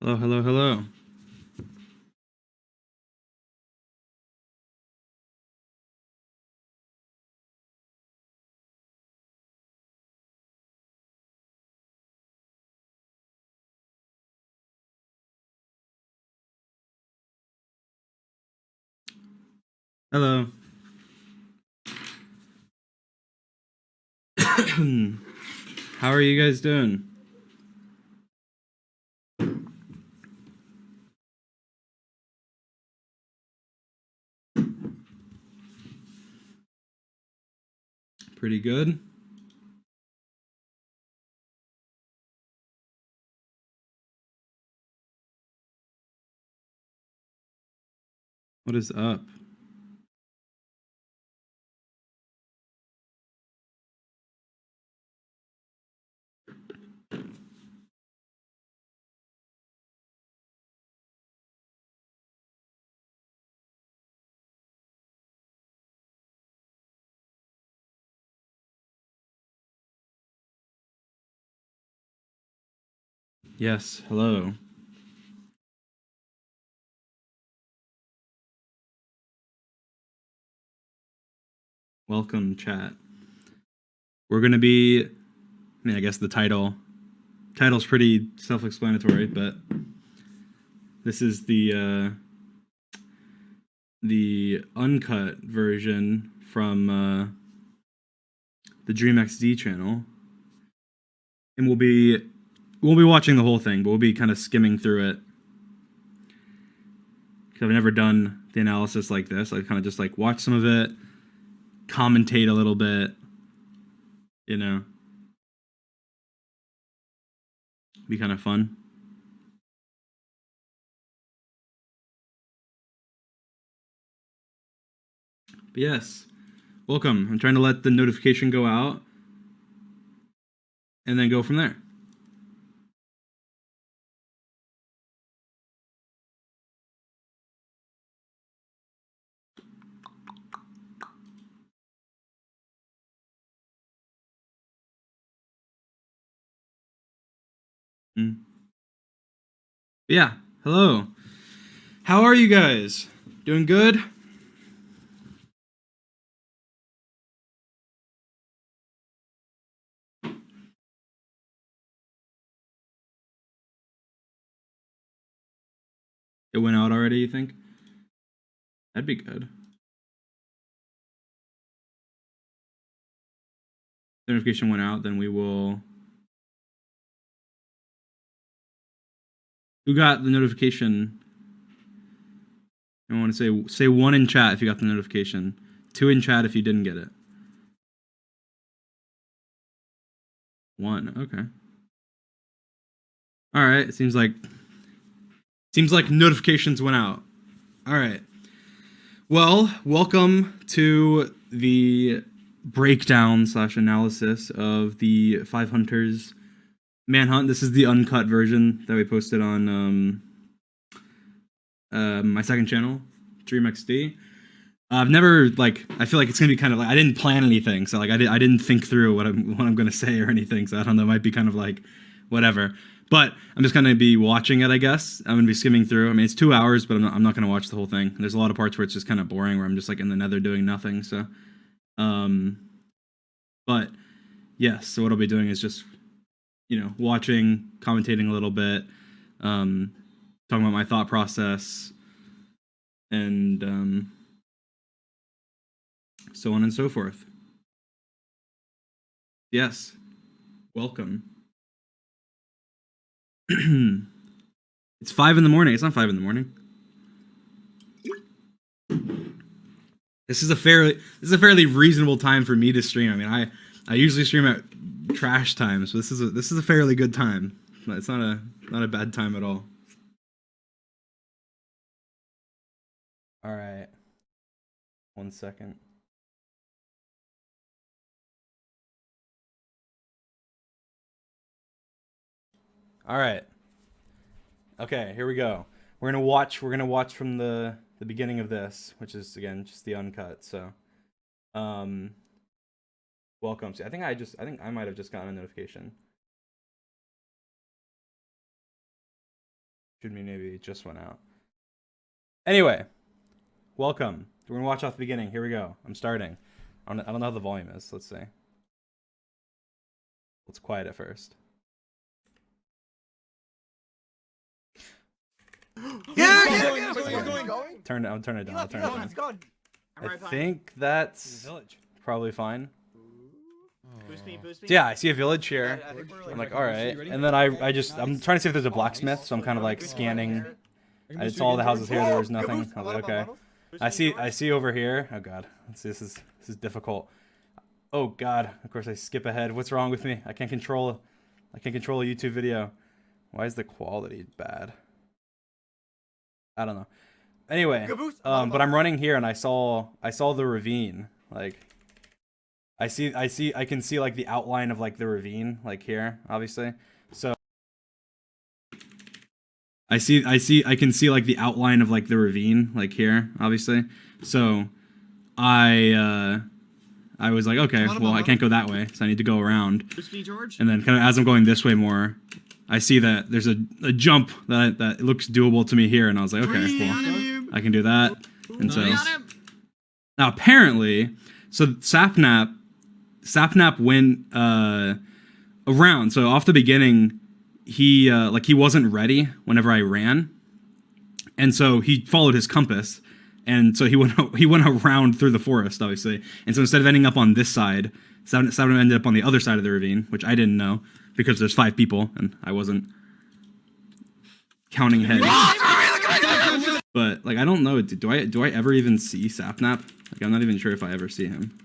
Hello, hello, hello. Hello. How are you guys doing? Pretty good. What is up? Yes, hello. Welcome, chat. We're gonna be, I guess the title's pretty self-explanatory, but this is the uncut version from the DreamXD channel, and we'll be watching the whole thing, but we'll be kind of skimming through it because I've never done the analysis like this. I kind of just like watch some of it, commentate a little bit, you know. Be kind of fun. But yes, welcome. I'm trying to let the notification go out and then go from there. Yeah, hello. How are you guys? Doing good? It went out already, you think? That'd be good. The notification went out, then we will. Who got the notification? I want to say one in chat if you got the notification. 2 in chat if you didn't get it. 1, okay. All right, seems like notifications went out. All right. Well, welcome to the breakdown / analysis of the Five Hunters Manhunt. This is the uncut version that we posted on my second channel, DreamXD. I've never I feel like it's gonna be kind of like I didn't plan anything, so like I didn't think through what I'm gonna say or anything, so I don't know. It might be kind of like whatever. But I'm just gonna be watching it, I guess. I'm gonna be skimming through. I mean, it's 2 hours, but I'm not gonna watch the whole thing. There's a lot of parts where it's just kind of boring, where I'm just like in the nether doing nothing. So, but yes. So what I'll be doing is just watching, commentating a little bit, talking about my thought process, and so on and so forth. Yes, welcome. It's 5 in the morning. It's not 5 in the morning. This is a fairly reasonable time for me to stream. I mean, I usually stream at trash time, so this is a fairly good time. It's not a bad time at all. All right. 1 second. All right. Okay, here we go. We're gonna watch from the beginning of this, which is again just the uncut. So, um, welcome. See, I think I might have just gotten a notification. Should be maybe it just went out. Anyway, welcome. We're gonna watch off the beginning. Here we go. I'm starting. I don't know how the volume is. Let's see. Let's quiet it first. Going. Turn it. I'll turn it down. I'll turn it down. It's gone. I think that's probably fine. Boost me. Yeah, I see a village here. I'm like, all right, and then I'm trying to see if there's a blacksmith, so I'm kind of like scanning. I saw all the houses here. There was nothing. I was like, okay. I see over here. Oh god, this is difficult. Oh god, of course I skip ahead. What's wrong with me? I can't control a YouTube video. Why is the quality bad? I don't know. Anyway, but I'm running here and I saw the ravine. Like, I can see like the outline of like the ravine, like here, obviously. So I can see like the outline of like the ravine, like here, obviously. So I was like, okay, well I can't go that way, so I need to go around. And then kind of as I'm going this way more, I see that there's a jump that looks doable to me here, and I was like, okay, well, I can do that. And so now apparently, so Sapnap went around. So off the beginning, he wasn't ready whenever I ran, and so he followed his compass, and so he went around through the forest, obviously. And so instead of ending up on this side, Sapnap ended up on the other side of the ravine, which I didn't know because there's 5 people and I wasn't counting heads. But like I don't know, do I ever even see Sapnap? Like I'm not even sure if I ever see him.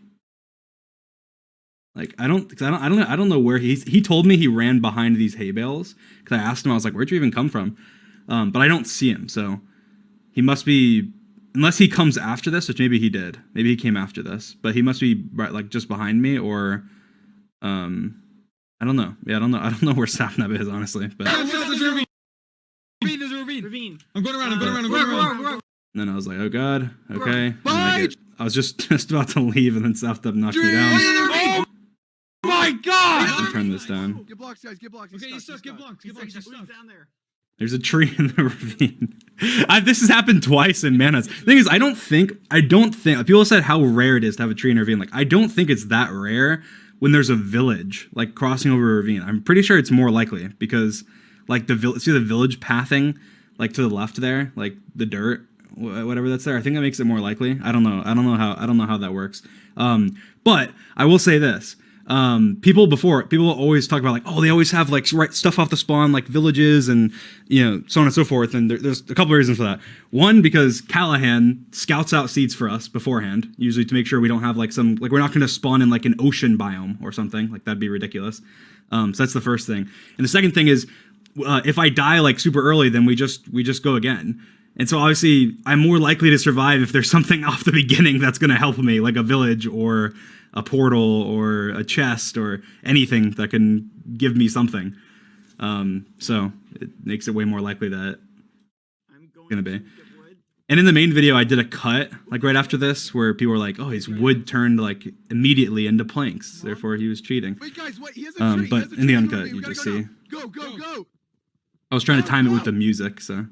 Like I don't know where he told me he ran behind these hay bales because I asked him, I was like, where'd you even come from? But I don't see him, so he must be, unless he comes after this, which maybe he did. Maybe he came after this, but he must be right, like just behind me, or I don't know. Yeah, I don't know where Sapnap is, honestly. But ravine. I'm going around. And then I was like, oh god, okay. I was just about to leave, and then Sapnap knocked me down. Oh my god! Let me turn this down. Get blocks, guys. Get blocks. Okay, he's stuck. Get blocks. He's down there. There's a tree in the ravine. This has happened twice in Manas. The thing is, I don't think people said how rare it is to have a tree in a ravine. Like, I don't think it's that rare when there's a village like crossing over a ravine. I'm pretty sure it's more likely because like see the village pathing like to the left there, like the dirt, whatever that's there. I think that makes it more likely. I don't know how that works. But I will say this. People always talk about like, oh, they always have like stuff off the spawn, like villages and, you know, so on and so forth. And there's a couple of reasons for that. One, because Callahan scouts out seeds for us beforehand, usually to make sure we don't have like we're not going to spawn in like an ocean biome or something. Like that'd be ridiculous. So that's the first thing. And the second thing is, if I die like super early, then we just go again. And so obviously I'm more likely to survive if there's something off the beginning that's going to help me, like a village or a portal or a chest or anything that can give me something. So it makes it way more likely that it's going to be. And in the main video, I did a cut like right after this where people were like, oh, his wood turned like immediately into planks. Therefore, he was cheating. Wait, guys, wait. He has a tree. But in the uncut, you just see. Go. I was trying to time it with the music, so.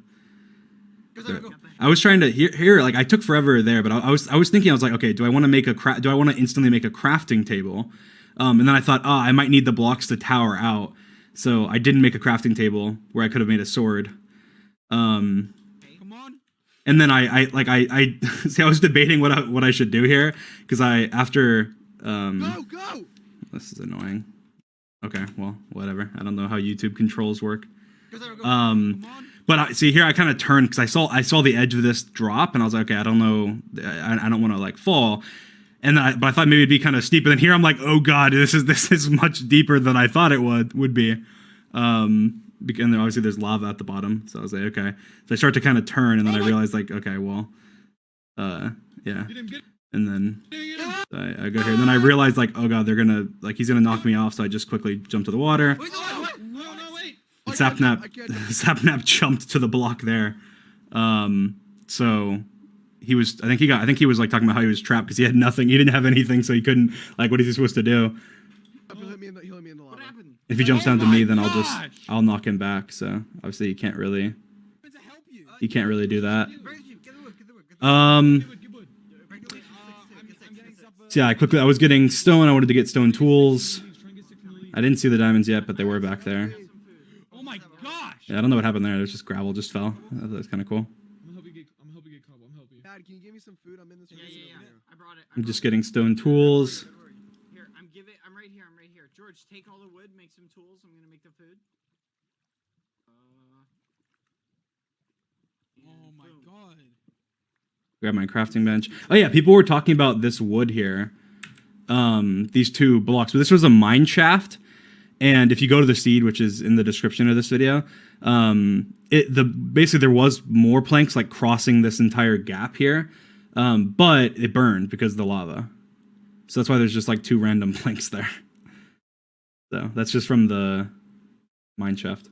I was trying to here like I took forever there, but I was thinking, I was like, okay, do I want to instantly make a crafting table? And then I thought, I might need the blocks to tower out, so I didn't make a crafting table where I could have made a sword. Come on. And then I see, I was debating what I should do here because go. This is annoying. Okay, well, whatever. I don't know how YouTube controls work. But see here, I kind of turned because I saw the edge of this drop, and I was like, okay, I don't know, I don't want to like fall, but I thought maybe it'd be kind of steep, and then here I'm like, oh god, this is much deeper than I thought it would be, and then obviously there's lava at the bottom, so I was like, okay, so I start to kind of turn, and then I realized like, okay, well, yeah, and then I go here, and then I realized like, oh god, he's gonna knock me off, so I just quickly jump to the water. And Sapnap jumped to the block there. So he was, I think he was like talking about how he was trapped because he had nothing. He didn't have anything, so he couldn't, like, what is he supposed to do? He'll hit me in the lava. If he jumps down to me, then I'll knock him back. So obviously you can't really. you can't really do that. Bring it, get the wood, get the wood, get the wood. Good wood. Regulation I'm 6, getting stuff. So yeah, I was getting stone. I wanted to get stone tools. Try and get stick from the lead. I didn't see the diamonds yet, but they were back there. Oh my gosh. Yeah, I don't know what happened there. There's just gravel just fell. That's kind of cool. I'm gonna help you get cobble. I'm helping you. Dad, can you give me some food? I'm in this Yeah, ravine yeah, over yeah. here. I brought it. I'm just getting stone tools. Here, I'm right here. I'm right here. George, take all the wood, make some tools. I'm gonna make the food. Oh my boom. god. Grab my crafting bench. Oh yeah, people were talking about this wood here. These two blocks. But this was a mine shaft. And if you go to the seed, which is in the description of this video, basically there was more planks like crossing this entire gap here, but it burned because of the lava. So that's why there's just like two random planks there. So that's just from the mine shaft.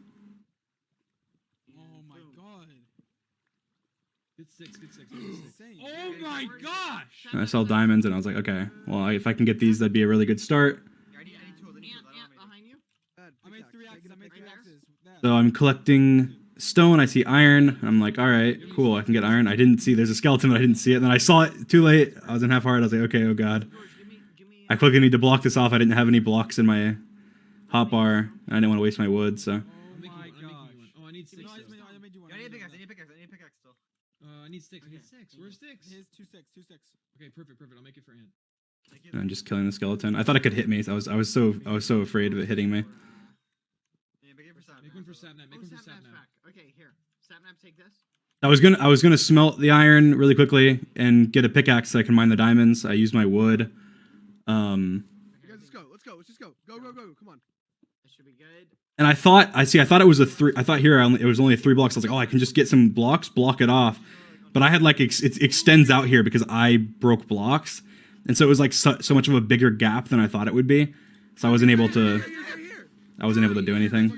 Oh my god. Get six. Oh my gosh. And I saw diamonds and I was like, okay, well if I can get these, that'd be a really good start. I need tools. Ant behind you. Dad, I made pickaxe, 3 axes. take I a made 3 pickaxe. axes. That. So I'm collecting stone. I see iron. I'm like, all right, cool. I can get iron. I didn't see there's a skeleton, but I didn't see it. And then I saw it too late. I was in half heart. I was like, okay, oh god. George, give me. I quickly need to block this off. I didn't have any blocks in my hotbar. I didn't want to waste my wood, so. Oh my gosh. Oh, I need 6. No, I I just made- made you one. I need a pickaxe. I need a pickaxe. I need a pickaxe still. I need 6. I need Okay. 6. Where's 6? Here's 2 sticks, 2 sticks. Okay, perfect. I'll make it for Ant. Thank you. And I'm just killing the skeleton. I thought it could hit me. So I was so afraid of it hitting me. Yeah, make it for Sapnap. Make one for Sapnap. Make Oh, one for Sapnap's Sapnap. back. Okay, here. Sapnap, take this. I was gonna smelt the iron really quickly and get a pickaxe so I can mine the diamonds. I used my wood. You guys, let's go. Let's just go. Go. Come on. That should be good. And I thought it was a 3. I thought here it was only 3 blocks. I was like, oh, I can just get some blocks, block it off. But I had like it extends out here because I broke blocks, and so it was like so much of a bigger gap than I thought it would be. So I wasn't able to do anything.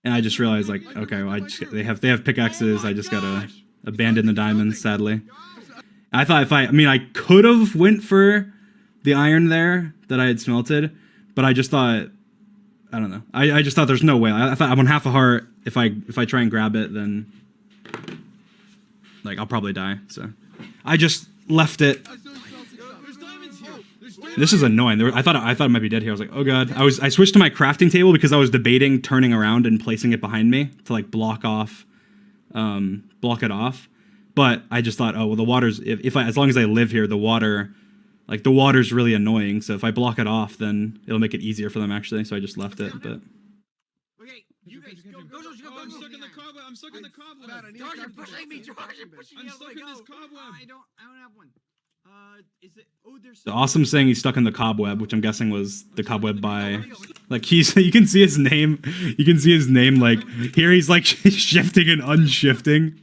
And I just realized like, okay, well, they have pickaxes. I just gotta abandon the diamonds, sadly. I thought I could have went for the iron there that I had smelted, but I just thought, I don't know. I just thought there's no way. I thought I'm on half a heart. If I try and grab it, then like I'll probably die. So I just left it. There's diamonds here. There's diamonds. This is annoying. I thought it might be dead here. I was like, oh god. I switched to my crafting table because I was debating turning around and placing it behind me to like block it off. But I just thought, oh well, the water's as long as I live here, the water's really annoying. So if I block it off, then it'll make it easier for them actually. So I just left it. But Okay, you guys go, George, go. Oh, I'm stuck in the cobweb. I'm stuck in the cobweb. Bad, I need George, a you're crafting pushing me. bench. George, you're pushing me. I'm out of the stuck in way. this Go. cobweb. I don't have one. Is it? Oh, there's. the awesome saying he's stuck in the cobweb, which I'm guessing was the cobweb by like you can see his name. You can see his name like here. He's like shifting and unshifting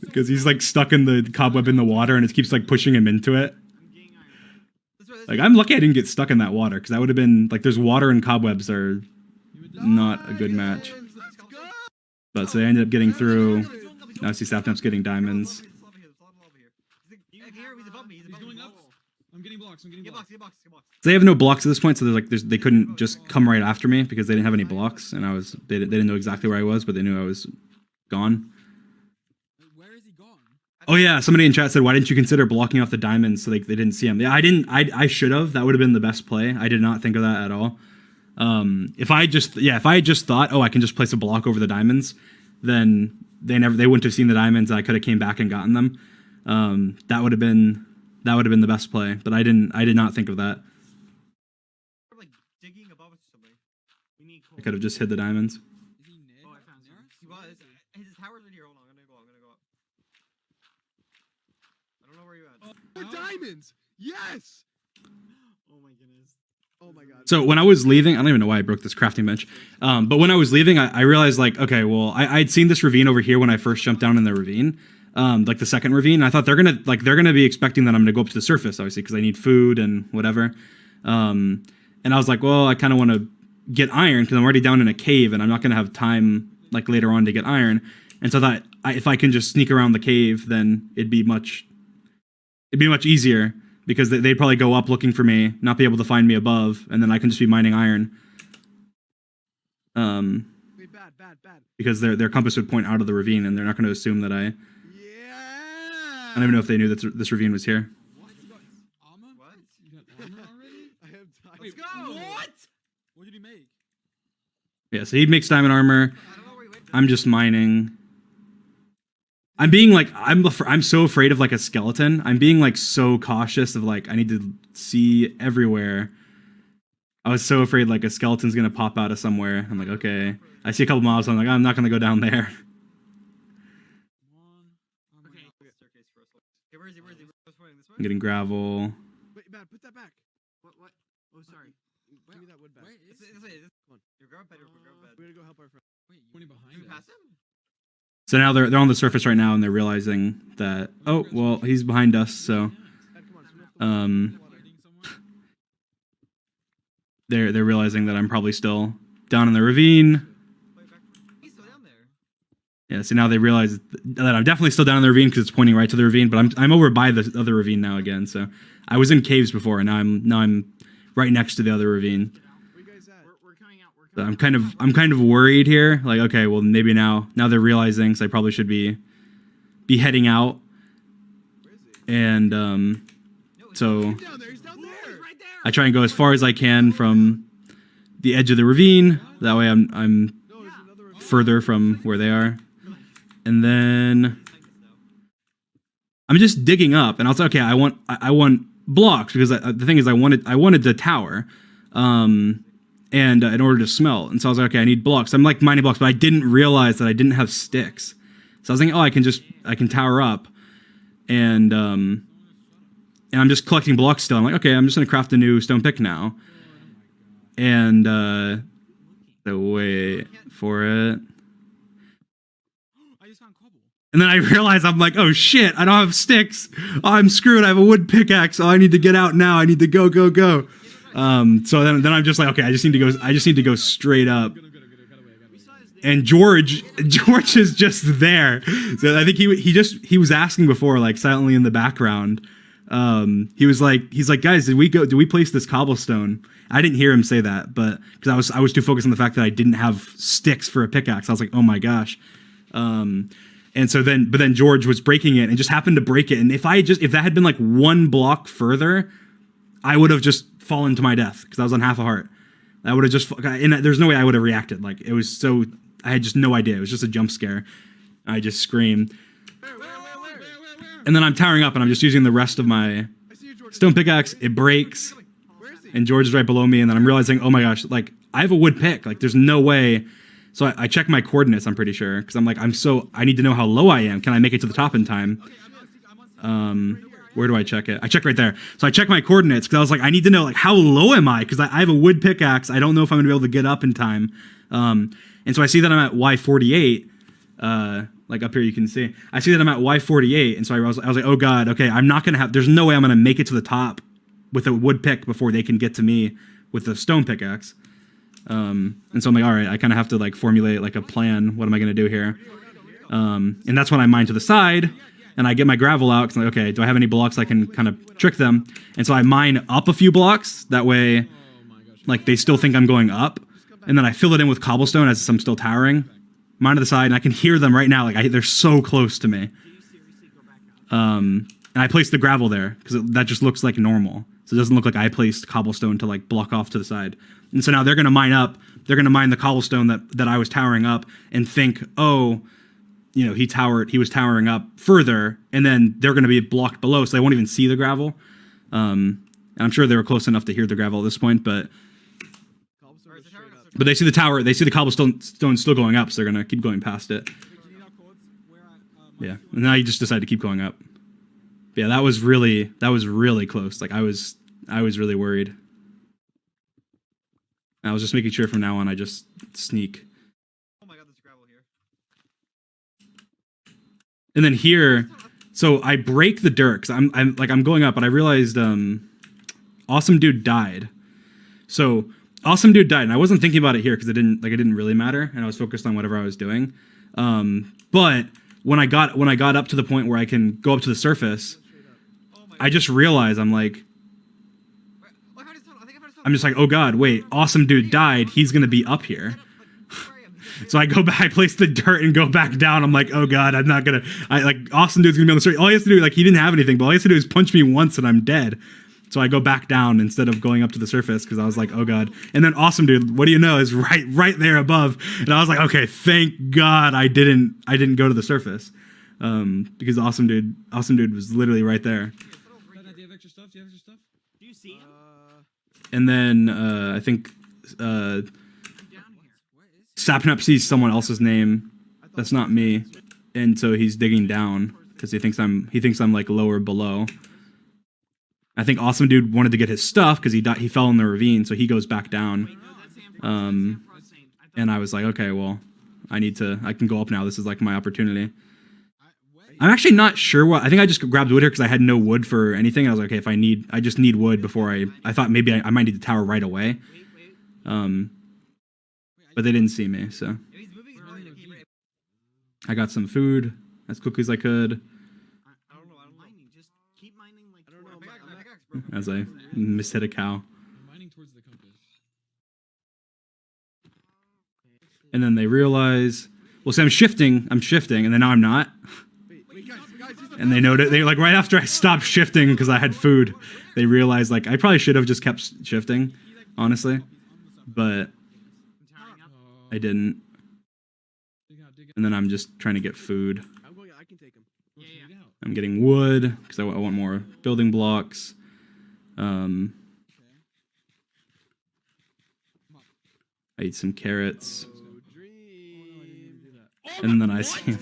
because he's like stuck in the cobweb in the water, and it keeps like pushing him into it. I'm getting iron. This way, this Like way. I'm lucky I didn't get stuck in that water because that would have been like there's water and cobwebs are not a good match. Let's go. But so I ended up getting through. Now I see Sapnap's getting diamonds. There's lava here. There's a lot of lava here. He's above me. He's He's above me. going up. I'm getting blocks. I'm getting Get blocks. box. Get box. Get box. They have no blocks at this point, so they couldn't just come right after me because they didn't have any blocks, and they didn't know exactly where I was, but they knew I was gone. Where is he gone? Oh yeah, somebody in chat said, why didn't you consider blocking off the diamonds so they didn't see him? Yeah, I didn't. I should have. That would have been the best play. I did not think of that at all. If I had just thought, oh, I can just place a block over the diamonds, then they wouldn't have seen the diamonds, and I could have came back and gotten them. That would have been the best play, but I did not think of that. We're like digging above us or something. We need coal. I could have just hid the diamonds. Is he near? Oh, I found near some. us? He was. His tower's in here. Hold on. I'm gonna go up. I don't know where you at. For diamonds. Yes. Oh my goodness. Oh my god. So when I was leaving, I don't even know why I broke this crafting bench. But when I was leaving, I realized like, okay, well, I'd seen this ravine over here when I first jumped down in the ravine, like the second ravine. And I thought they're gonna be expecting that I'm gonna go up to the surface, obviously, because I need food and whatever. And I was like, well, I kind of want to get iron because I'm already down in a cave and I'm not gonna have time like later on to get iron. And so I thought if I can just sneak around the cave, then it'd be much easier. Because they'd probably go up looking for me, not be able to find me above, and then I can just be mining iron. Wait, bad. bad. because their compass would point out of the ravine, and they're not going to assume that I Yeah. don't even know if they knew that this ravine was here. What? You got armor? What? You got armor already? I have time. Wait, go. What? What did he make? Yeah, so he makes diamond armor. I don't know where you went. I'm just mining. I'm being like I'm so afraid of like a skeleton. I'm being like so cautious of like I need to see everywhere. I was so afraid like a skeleton's gonna pop out of somewhere. I'm like, okay. I see a couple mobs. I'm like, I'm not gonna go down there. One. Oh my Okay. God. Staircase first. Okay, where is he? Where is he? This way. This way. I'm getting gravel. Wait, bad. Put that back. What? What? Oh, sorry. Give me that wood back. Where is This he? way. Come on. You're grab bed. Grab bed. We're gonna go help our friend. Wait, Pointing Do behind we us. pass him? So now they're on the surface right now, and they're realizing that well he's behind us. So Bad, come on. swim up the water. Hiding somewhere? they're realizing that I'm probably still down in the ravine. Wait, back. He's still down there. Yeah, so now they realize that I'm definitely still down in the ravine because it's pointing right to the ravine, but I'm over by the other ravine now again. So I was in caves before, and now I'm right next to the other ravine. Where you guys at? We're coming out. We're So coming I'm kind of worried here. Like, okay, well maybe now they're realizing, so I probably should be heading out. Where is he? And No, so He's down there. He's down there. He's right there. I try and go as far as I can from the edge of the ravine. That way I'm No, there's another. ravine. further from where they are. And then I'm just digging up, and I'll say, okay, I want blocks because the thing is, I wanted the tower, and in order to smelt, and so I was like, okay, I need blocks. I'm like mining blocks, but I didn't realize that I didn't have sticks. So I was thinking, oh, I can tower up, and I'm just collecting blocks still. I'm like, okay, I'm just gonna craft a new stone pick now, and so wait for it. I just found cobble. And then I realize I'm like, oh shit, I don't have sticks. Oh, I'm screwed. I have a wood pickaxe. Oh, I need to get out now. I need to go. So then I'm just like, okay, I just need to go straight up. Good, got away. And George is just there. So I think he was asking before, like silently in the background. He's like, guys, did we place this cobblestone? I didn't hear him say that, but because I was too focused on the fact that I didn't have sticks for a pickaxe. I was like, oh my gosh. And so then George was breaking it and just happened to break it. And if that had been like one block further, I would have just fallen to my death because I was on half a heart. I would have just, and there's no way I would have reacted. Like it was so, I had just no idea. It was just a jump scare. I just screamed. Where? And then I'm towering up and I'm just using the rest of my I see you, George. stone pickaxe. It breaks. Where is he? And George is right below me. And then I'm realizing, oh my gosh, like I have a wood pick. Like there's no way. So I check my coordinates, I'm pretty sure. Because I'm like, I need to know how low I am. Can I make it to the top in time? Where do I check it? I check right there. So I check my coordinates because I was like, I need to know like how low am I? Because I have a wood pickaxe. I don't know if I'm going to be able to get up in time. And so I see that I'm at Y48. Like up here you can see. I see that I'm at Y48. And so I was like, oh God, okay, I'm not going to have, there's no way I'm going to make it to the top with a wood pick before they can get to me with a stone pickaxe. And so I'm like, all right, I kind of have to like formulate like a plan. What am I going to do here? And that's when I mine to the side and I get my gravel out because I'm like, okay, do I have any blocks I can kind of trick them? And so I mine up a few blocks. That way, Oh my gosh. like they still think I'm going up. And then I fill it in with cobblestone as I'm still towering. Mine to the side and I can hear them right now. Like they're so close to me. And I placed the gravel there because that just looks like normal. So it doesn't look like I placed cobblestone to like block off to the side. And so now they're going to mine up. They're going to mine the cobblestone that I was towering up and think, oh, you know, he was towering up further. And then they're going to be blocked below. So they won't even see the gravel. And I'm sure they were close enough to hear the gravel at this point, but Cobblestone goes straight up. they see the tower, they see the cobblestone still going up. So they're going to keep going past it. Wait, do you need our cords? We're at, Yeah. And now you just decide to keep going up. But yeah, that was really close. Like I was really worried. I was just making sure from now on I just sneak. Oh my God, there's gravel here. And then here, so I break the dirt because I'm going up, but I realized Awesome Dude died. So Awesome Dude died, and I wasn't thinking about it here because it didn't really matter, and I was focused on whatever I was doing. But when I got up to the point where I can go up to the surface, Oh my God. I just realized I'm like, Where- oh, I found his tunnel. I think I found his tunnel. I'm just like, oh God, wait, Awesome Dude died. He's gonna be up here. Where I am. So I go back, I place the dirt and go back down. I'm like, oh god, I'm not gonna. I like awesome dude's gonna be on the street. All he has to do, like he didn't have anything, but all he has to do is punch me once and I'm dead. So I go back down instead of going up to the surface because I was like, oh god. And then awesome dude, what do you know, is right there above. And I was like, okay, thank God I didn't go to the surface. Because awesome dude was literally right there. Do you have extra stuff? Do you have extra stuff? Do you see him? And then I think I'm down here. Sapnap sees someone else's name. That's not me. And so he's digging down because he thinks I'm like lower below. I think awesome dude wanted to get his stuff because he fell in the ravine, so he goes back down. Wait, no, that's Amphros. That's Amphros saying, I thought And I was like, okay, well, I can go up now. This is like my opportunity. I'm actually not sure what. I think I just grabbed wood here because I had no wood for anything. I was like, okay, I just need wood before I thought maybe I might need the tower right away. wait. But they didn't see me, so If he's moving, he's We're on probably the- I got some food as quickly as I could I don't know. Mining, just keep mining like. I don't know. towards My the- pickaxe broke. as I mishit a cow. I'm mining towards the compass. And then they realize, well, see, I'm shifting, and then now I'm not. Wait, guys, And they noted, they like right after I stopped shifting because I had food, they realized like I probably should have just kept shifting, honestly, but I'm towering up. I didn't. Dig out, dig out. And then I'm just trying to get food. I'm going. I can take him. Go, Yeah, dig yeah. out. I'm getting wood because I want more building blocks. I eat some carrots, and then I see him.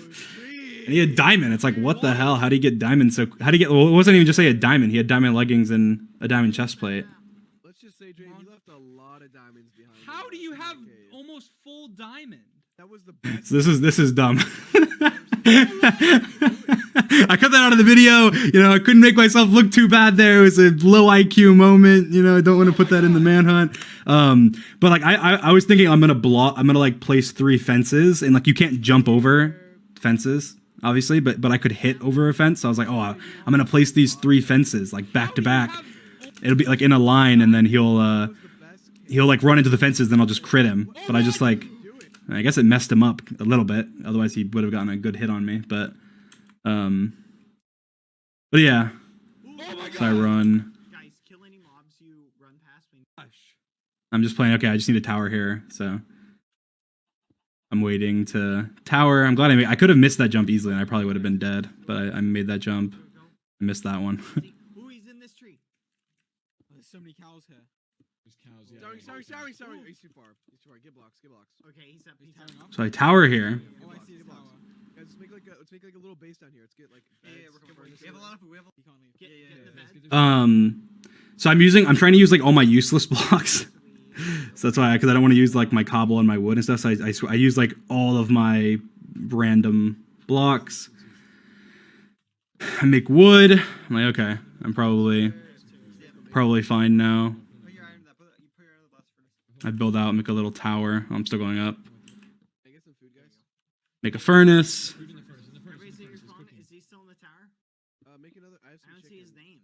And he had diamond. It's like, what the hell? How do you get diamond? How do you get? Well, it wasn't even just say a diamond. He had diamond leggings and a diamond chest plate. Let's just say, Dream, you left a lot of diamonds behind. How do you in that have cave. almost full diamond? That was the best. So this is dumb. I cut that out of the video. You know, I couldn't make myself look too bad there. It was a low IQ moment. You know, I don't want to put that in the manhunt. But like I was thinking I'm gonna like place 3 fences, and like you can't jump over fences, obviously, but I could hit over a fence. So I was like, oh, I'm gonna place these 3 fences like back to back. It'll be like in a line, and then he'll like run into the fences, then I'll just crit him. But I just like, I guess it messed him up a little bit. Otherwise, he would have gotten a good hit on me. But yeah. So I run. Guys, kill any mobs you run past me. I'm just playing. Okay, I just need a tower here. So I'm waiting to tower. I'm glad I could have missed that jump easily, and I probably would have been dead. But I made that jump. I missed that one. Ooh, he's in this tree. There's so many cows here. There's cows. Yeah. Sorry. He's too far. He's too far. Get blocks. Okay, he's up. He's He's up. towering up. So I tower here. Oh, I see his tower. Guys, let's make like a little base down here. Let's get like. Yeah, we're coming. We have a lot of food. We have a He can't leave. Get the Let's bed. get this- So I'm trying to use like all my useless blocks. So that's why, because I don't want to use like my cobble and my wood and stuff. So I use like all of my random blocks. I make wood. I'm like, okay, I'm probably fine now. Put your iron in that. You put your iron in the blast furnace. I build out, make a little tower. I'm still going up. Hey, get some food, guys. Make a furnace. Food in the furnace. In the furnace. Everybody see in the your furnace, spawn? cooking. Is he still in the tower? Make another. I have I some don't see his chicken. name.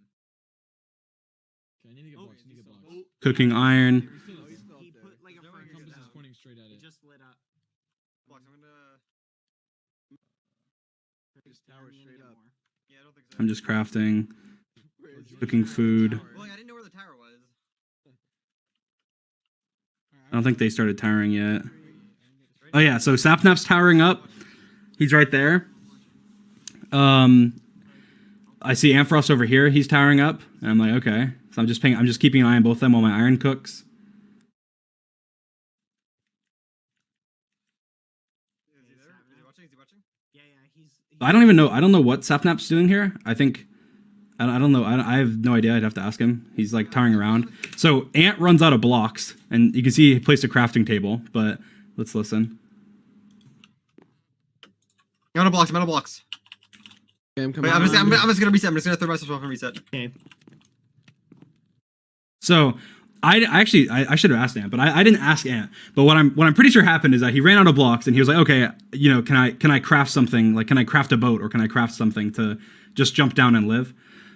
Okay, I need to get Oh, blocks. I need to get blocks. Oh, Cooking iron. He's still Oh, there. he's still he up there. put like a Is there furnace Compass is down. pointing straight at It it. just lit up. Blocks. I'm gonna. This tower I'm gonna straight get up. more. Yeah, I don't think so. I'm just crafting. Where is he? Cooking food. Well, I didn't know where the tower was. I don't think they started towering yet. Oh yeah, so Sapnap's towering up. He's right there. I see Ampharos over here. He's towering up, and I'm like, okay. So I'm just keeping an eye on both of them while my iron cooks. Is he there? Is he watching? Is he watching? Yeah, he's. I don't even know. I don't know what Sapnap's doing here. I think. I don't know. I have no idea. I'd have to ask him. He's like towering around. So Ant runs out of blocks, and you can see he placed a crafting table. But let's listen. I'm out of blocks. I'm out of blocks. Okay, I'm coming. Wait, I'm just gonna reset. I'm just gonna throw myself off and reset. Okay. So I should have asked Ant, but I didn't ask Ant. But what I'm pretty sure happened is that he ran out of blocks, and he was like, okay, you know, can I craft something? Like, can I craft a boat, or can I craft something to just jump down and live?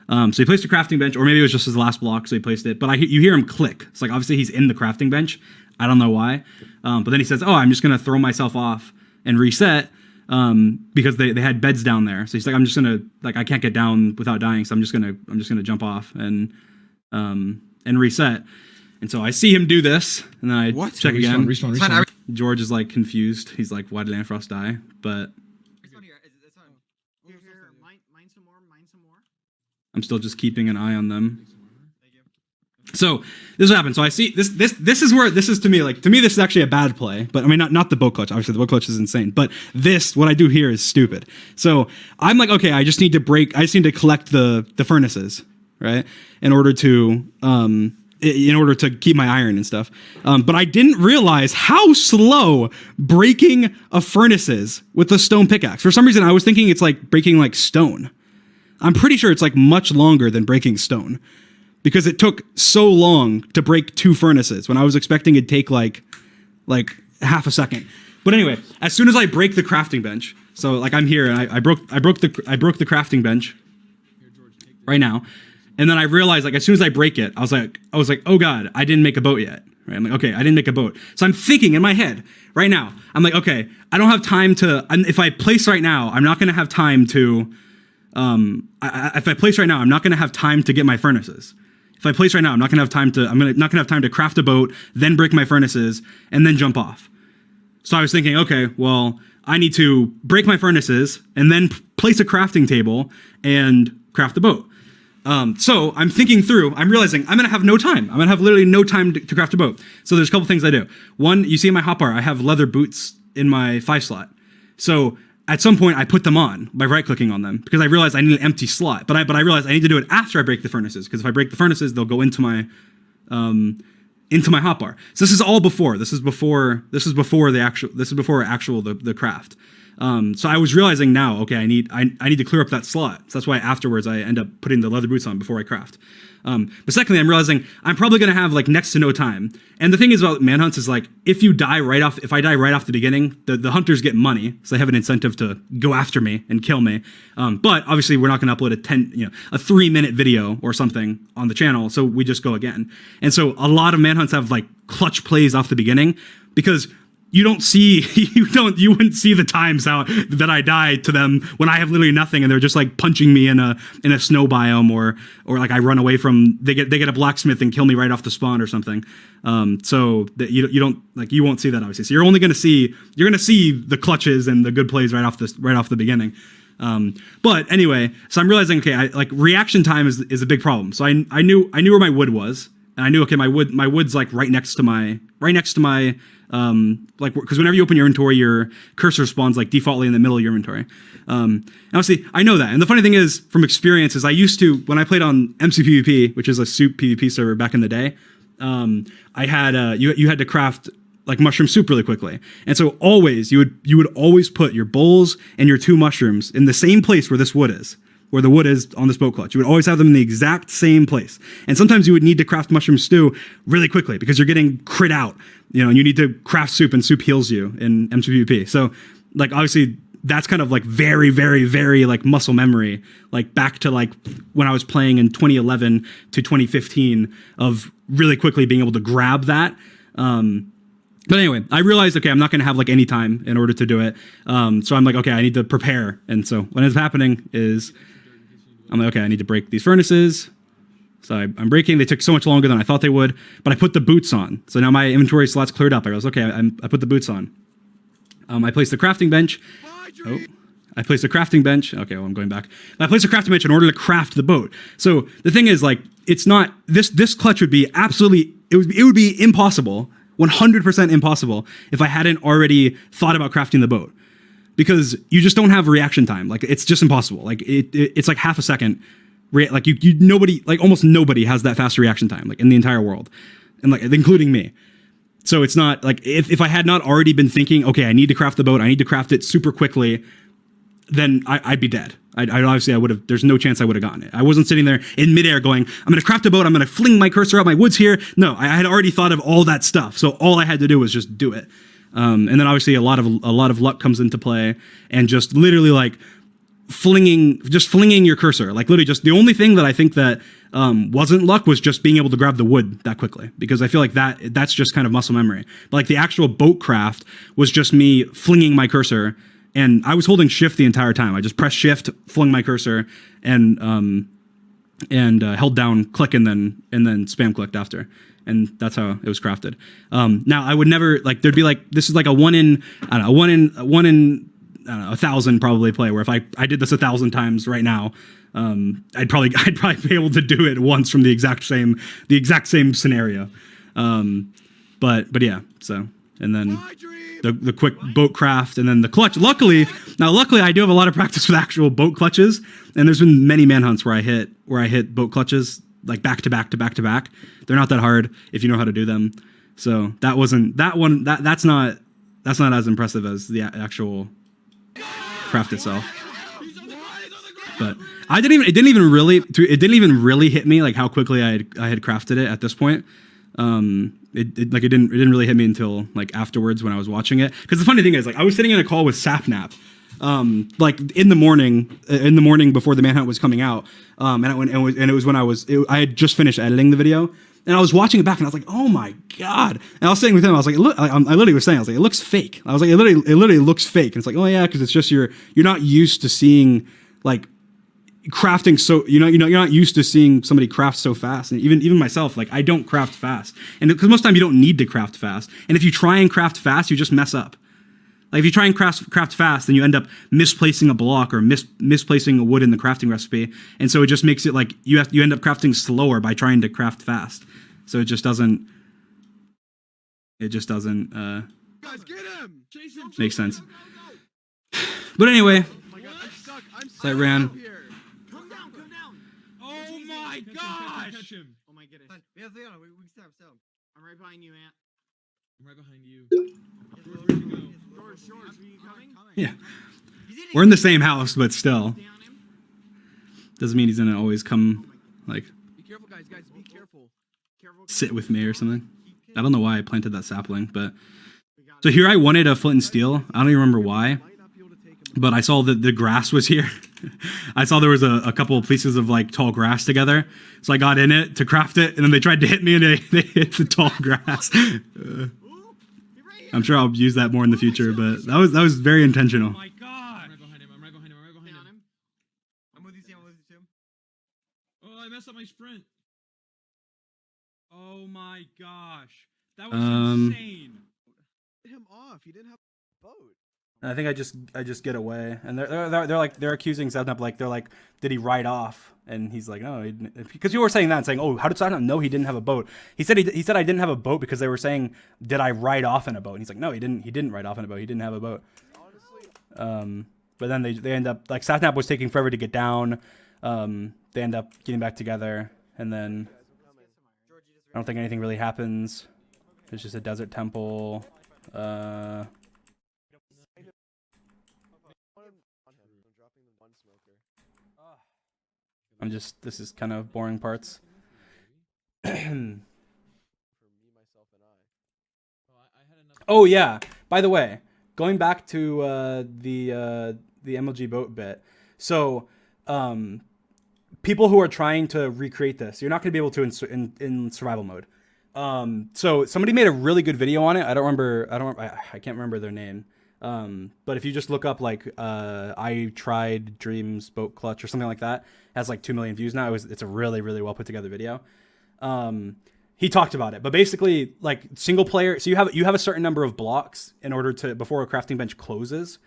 So he placed a crafting bench, or maybe it was just his last block, so he placed it. But you hear him click. It's like obviously he's in the crafting bench. I don't know why. But then he says, "Oh, I'm just gonna throw myself off and reset." Because they had beds down there. So he's like, I'm just gonna, like, I can't get down without dying, so I'm just gonna jump off and reset. And so I see him do this, and then I check again. Respawn. George is like confused. He's like, why did Anfrost die? But Respawn here. It's fine. Here, mine some more. I'm still just keeping an eye on them. Thank you. So this is what happened. So I see this is where this is to me this is actually a bad play. But I mean not the boat clutch. Obviously the boat clutch is insane. But what I do here is stupid. So I'm like, okay, I just need to collect the furnaces, right? In order to keep my iron and stuff. But I didn't realize how slow breaking a furnace is with a stone pickaxe. For some reason I was thinking it's like breaking like stone. I'm pretty sure it's like much longer than breaking stone. Because it took so long to break 2 furnaces when I was expecting it'd take like half a second. But anyway, as soon as I break the crafting bench, so like I'm here and I broke the crafting bench right now, and then I realized like as soon as I break it, I was like, oh god, I didn't make a boat yet. Right? I'm like, okay, I didn't make a boat. So I'm thinking in my head right now, I'm like, okay, I don't have time to. If I place right now, I'm not going to have time to. If I place right now, I'm not going to have time to get my furnaces. If I place right now, I'm not gonna have time to craft a boat, then break my furnaces, and then jump off. So I was thinking, okay, well, I need to break my furnaces and then place a crafting table and craft the boat. So I'm thinking through, I'm realizing I'm gonna have no time. I'm gonna have literally no time to craft a boat. So there's a couple things I do. One, you see in my hotbar, I have leather boots in my 5 slot. So at some point, I put them on by right-clicking on them because I realized I need an empty slot. But I realized I need to do it after I break the furnaces because if I break the furnaces, they'll go into my hotbar. So this is all before. This is before the craft. So I was realizing now, okay, I need to clear up that slot. So that's why afterwards I end up putting the leather boots on before I craft. But secondly, I'm realizing I'm probably going to have like next to no time. And the thing is about manhunts is like, if I die right off the beginning, the hunters get money. So they have an incentive to go after me and kill me. But obviously we're not going to upload a 3-minute video or something on the channel. So we just go again. And so a lot of manhunts have like clutch plays off the beginning because you wouldn't see the times that I die to them when I have literally nothing and they're just like punching me in a snow biome or like I run away from they get a blacksmith and kill me right off the spawn or something. So that you won't see that obviously. So you're gonna see the clutches and the good plays right off the beginning. But anyway, so I'm realizing okay, reaction time is a big problem. So I knew where my wood was. And I knew, okay, my wood's like right next to my because whenever you open your inventory, your cursor spawns like defaultly in the middle of your inventory. And obviously, I know that. And the funny thing is, from experience, is I used to, when I played on MCPvP, which is a soup PvP server back in the day, I had you had to craft like mushroom soup really quickly. And so always you would always put your bowls and your 2 mushrooms in the same place where this wood is. Where the wood is on this boat clutch. You would always have them in the exact same place. And sometimes you would need to craft mushroom stew really quickly because you're getting crit out, and you need to craft soup and soup heals you in MCPvP. So like obviously that's kind of like very, very, very like muscle memory, like back to like when I was playing in 2011 to 2015 of really quickly being able to grab that. But anyway, I realized, okay, I'm not going to have like any time in order to do it. So I'm like, okay, I need to prepare. And so what ends up happening is I'm like, okay, I need to break these furnaces. So I'm breaking. They took so much longer than I thought they would, but I put the boots on. So now my inventory slot's cleared up. I was okay. I put the boots on. I placed the crafting bench. I placed a crafting bench. Okay, well, I'm going back. I placed a crafting bench in order to craft the boat. So the thing is, like, it's not this clutch would be absolutely it would be impossible, 100% impossible if I hadn't already thought about crafting the boat. Because you just don't have reaction time. Like it's just impossible. Like it's like half a second. Like almost nobody has that fast reaction time, like in the entire world, and like including me. So it's not like if I had not already been thinking, okay, I need to craft the boat, I need to craft it super quickly, then I'd be dead. I would have. There's no chance I would have gotten it. I wasn't sitting there in midair going, I'm going to craft a boat. I'm going to fling my cursor out. My wood's here. No, I had already thought of all that stuff. So all I had to do was just do it. And then obviously a lot of luck comes into play, and just literally like flinging your cursor. Like literally just the only thing that I think that wasn't luck was just being able to grab the wood that quickly, because I feel like that's just kind of muscle memory. But like the actual boat craft was just me flinging my cursor, and I was holding shift the entire time. I just pressed shift, flung my cursor, and held down click and then spam clicked after. And that's how it was crafted. Now I would never, like, there'd be like, this is like a one in 1,000 probably play, where if I did this 1,000 times right now, I'd probably be able to do it once from the exact same scenario. But yeah, so, and then the quick boat craft and then the clutch. Luckily I do have a lot of practice with actual boat clutches, and there's been many manhunts where I hit boat clutches like back to back to back to back. They're not that hard if you know how to do them. So that's not as impressive as the actual craft itself. But it didn't even really hit me like how quickly I had crafted it at this point. It didn't really hit me until like afterwards when I was watching it. Because the funny thing is, like, I was sitting in a call with Sapnap, like in the morning before the manhunt was coming out, and it was when I had just finished editing the video, and I was watching it back, and I was like, oh my god! And I was sitting with him, I was like, I literally was saying, I was like, it looks fake. I was like, it literally looks fake, and it's like, oh yeah, because it's just you're not used to seeing like crafting, so you're not used to seeing somebody craft so fast. And even myself, like, I don't craft fast, and because most of the time you don't need to craft fast, and if you try and craft fast, you just mess up. Like if you try and craft fast, then you end up misplacing a block or misplacing a wood in the crafting recipe, and so it just makes it like you end up crafting slower by trying to craft fast. So it just doesn't Guys, get him! Chase him! make sense. But anyway, Oh my god, I'm stuck. So I ran. up here. Come down. Oh my gosh! Catch him. Oh my goodness. Fine. We have Leon. We can stab. I'm right behind you, Ant. I'm right behind you. George, where'd you go? George, are you coming? yeah, we're in the same house, but still Stay on him. doesn't mean he's gonna always come like Be careful, guys. Guys, be careful. Careful. sit with me or something. I don't know why I planted that sapling, but so here I wanted a flint and steel. I don't even remember why, Might not be able to take him. but I saw that the grass was here. I saw there was a couple of pieces of like tall grass together, so I got in it to craft it, and then they tried to hit me, and they hit the tall grass. I'm sure I'll use that more in the future, but that was very intentional. Oh my god! I'm right behind him. I'm right behind him. I'm right behind Down him. him. I'm with you, Sam. I'm with you, too. Oh, I messed up my sprint. Oh my gosh! That was Um, insane. Get him off. He didn't have a boat. I think I just get away, and they're accusing Sapnap, like they're like, did he ride off? And he's like, no, because you were saying that and saying, oh, how did Sapnap know he didn't have a boat? He said I didn't have a boat because they were saying, did I ride off in a boat? And he's like, no, he didn't ride off in a boat. He didn't have a boat. But then they end up, like, Sapnap was taking forever to get down. They end up getting back together, and then I don't think anything really happens. It's just a desert temple. This is kind of boring parts. Oh yeah, by the way, going back to the MLG boat bit. So, people who are trying to recreate this, you're not going to be able to in survival mode. So somebody made a really good video on it. I can't remember their name. But if you just look up like I tried Dreams boat clutch or something like that, it has like 2 million views now. It's a really, really well put together video. He talked about it, but basically, like, single player, so you have a certain number of blocks in order to, before a crafting bench closes.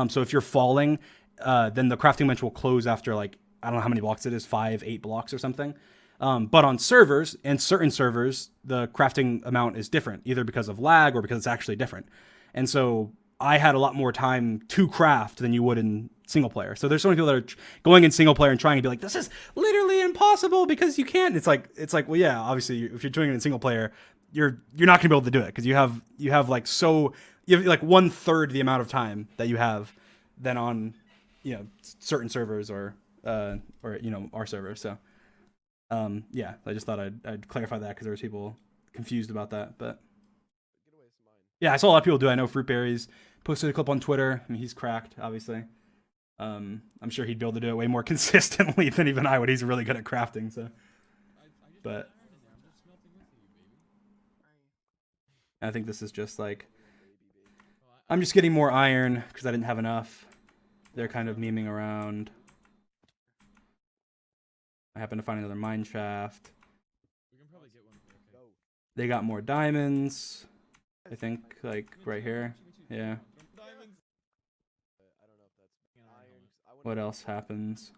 So if you're falling, then the crafting bench will close after, like, I don't know how many blocks it is, 5, 8 blocks or something. But on servers, and certain servers, the crafting amount is different, either because of lag or because it's actually different. And so I had a lot more time to craft than you would in single player. So there's so many people that are going in single player and trying to be like, this is literally impossible because you can't. It's like, well, yeah, obviously if you're doing it in single player, you're not gonna be able to do it because you have like 1/3 the amount of time that you have than on, certain servers or our server. So yeah, I just thought I'd clarify that because there was people confused about that. But yeah, I saw a lot of people do. I know Fruitberries posted a clip on Twitter. I mean, he's cracked, obviously. I'm sure he'd be able to do it way more consistently than even I would. He's really good at crafting, so. But I think this is just like, I'm just getting more iron because I didn't have enough. They're kind of memeing around. I happen to find another mine shaft. We can probably get one. Okay. They got more diamonds. I think, like, right here. Yeah. What else happens?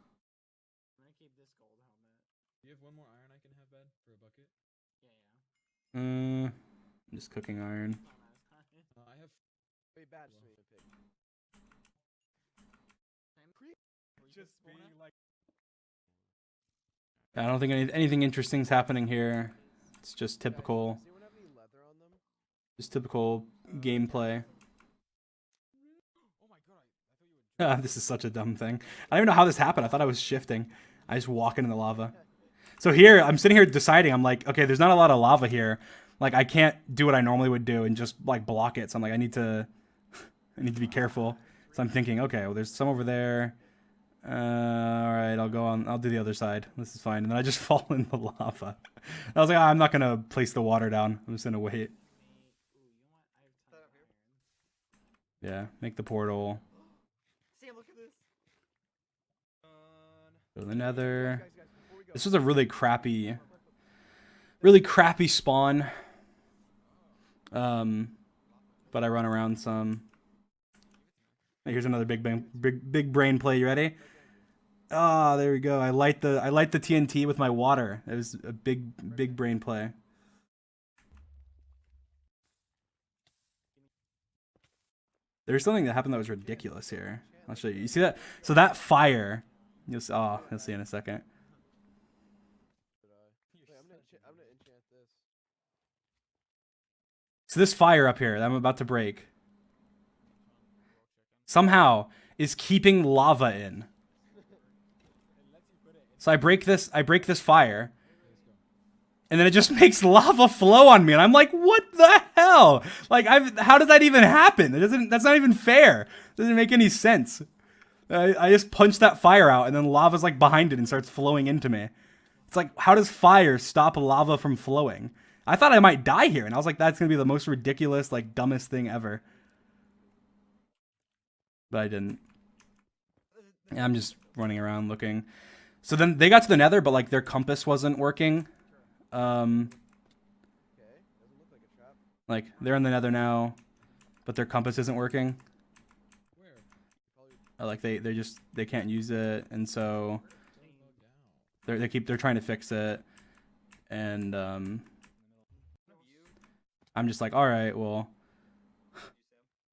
I'm gonna keep this gold helmet. Do you have one more iron I can have, bed, for a bucket? Yeah. I'm just cooking iron. I have. Wait, badge to me to pick. Just being like. I don't think anything interesting's happening here. It's just typical, Does anyone have any leather on them? just typical gameplay. Oh my god, I thought you would. This is such a dumb thing. I don't even know how this happened. I thought I was shifting. I just walk into the lava. So here, I'm sitting here deciding. I'm like, okay, there's not a lot of lava here. Like, I can't do what I normally would do and just like block it. So I'm like, I need to be careful. So I'm thinking, okay, well, there's some over there. All right, I'll go on. I'll do the other side. This is fine. And then I just fall in the lava. I was like, I'm not gonna place the water down. I'm just gonna wait. Ooh, you know what? I have tons of iron. Yeah, make the portal. Sam, look at this. Go to the nether. Guys, before we go. This was a really crappy spawn. But I run around some. Hey, here's another big brain play. You ready? Ah, there we go. I light the TNT with my water. It was a big brain play. There's something that happened that was ridiculous here. I'll show you. You see that? So that fire. You'll see in a second. Wait, I'm gonna enchant this. So this fire up here that I'm about to break somehow is keeping lava in. So I break this fire, and then it just makes lava flow on me, and I'm like, what the hell? Like, how did that even happen? That's not even fair. It doesn't make any sense. I just punch that fire out, and then lava's like behind it and starts flowing into me. It's like, how does fire stop lava from flowing? I thought I might die here, and I was like, that's gonna be the most ridiculous, like, dumbest thing ever. But I didn't. Yeah, I'm just running around looking. So then they got to the nether, but like their compass wasn't working. Okay, doesn't look like a trap. Like they're in the nether now, but their compass isn't working. Where? Like they can't use it, and so they're trying to fix it, and I'm just like, all right, well,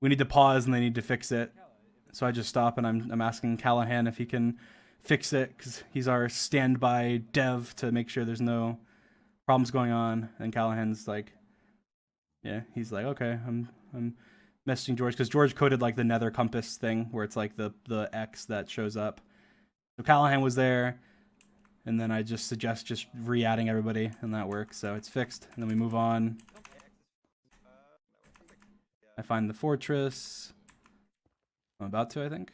we need to pause and they need to fix it. So I just stop and I'm asking Callahan if he can fix it because he's our standby dev to make sure there's no problems going on. And Callahan's like, yeah, he's like, okay, I'm messaging George because George coded like the nether compass thing where it's like the X that shows up. So Callahan was there, and then I just suggest just re-adding everybody, and that works. So it's fixed, and then we move on. I find the fortress. I'm about to, I think.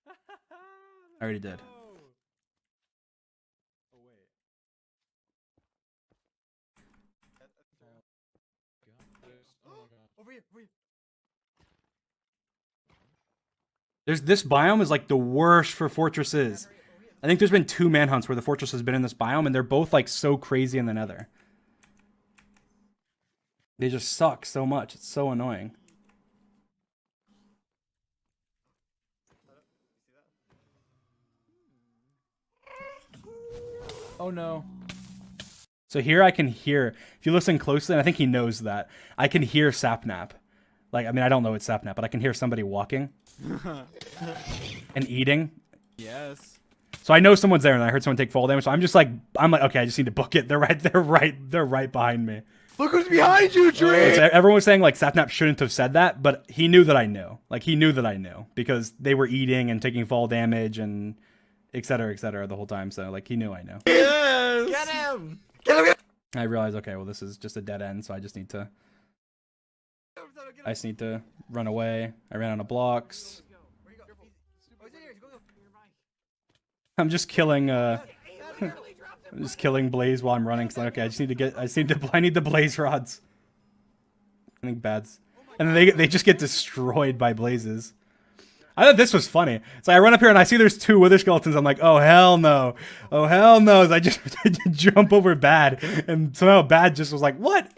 I already did. Over here, over here. This biome is like the worst for fortresses. I think there's been 2 manhunts where the fortress has been in this biome, and they're both like so crazy in the nether. They just suck so much. It's so annoying. Oh no. So here I can hear, if you listen closely, and I think he knows that, I can hear Sapnap. Like, I mean, I don't know it's Sapnap, but I can hear somebody walking and eating. Yes. So I know someone's there, and I heard someone take fall damage. So I'm like, okay, I just need to book it. They're right behind me. Look who's behind you, Trey! So everyone was saying like Sapnap shouldn't have said that, but he knew that I knew. Like he knew that I knew because they were eating and taking fall damage and et cetera the whole time. So like he knew I knew. Yes! Get him! I realized, okay, well this is just a dead end, so I just need to run away. I ran out of blocks. Where you go? Oh, he's in here. He's I'm just killing I'm just killing Blaze while I'm running. So okay, I need the Blaze rods. I think Bad's, and then they just get destroyed by Blazes. I thought this was funny. So I run up here and I see there's 2 Wither Skeletons. I'm like, oh hell no, oh hell no! As I just jump over Bad, and somehow Bad just was like, what?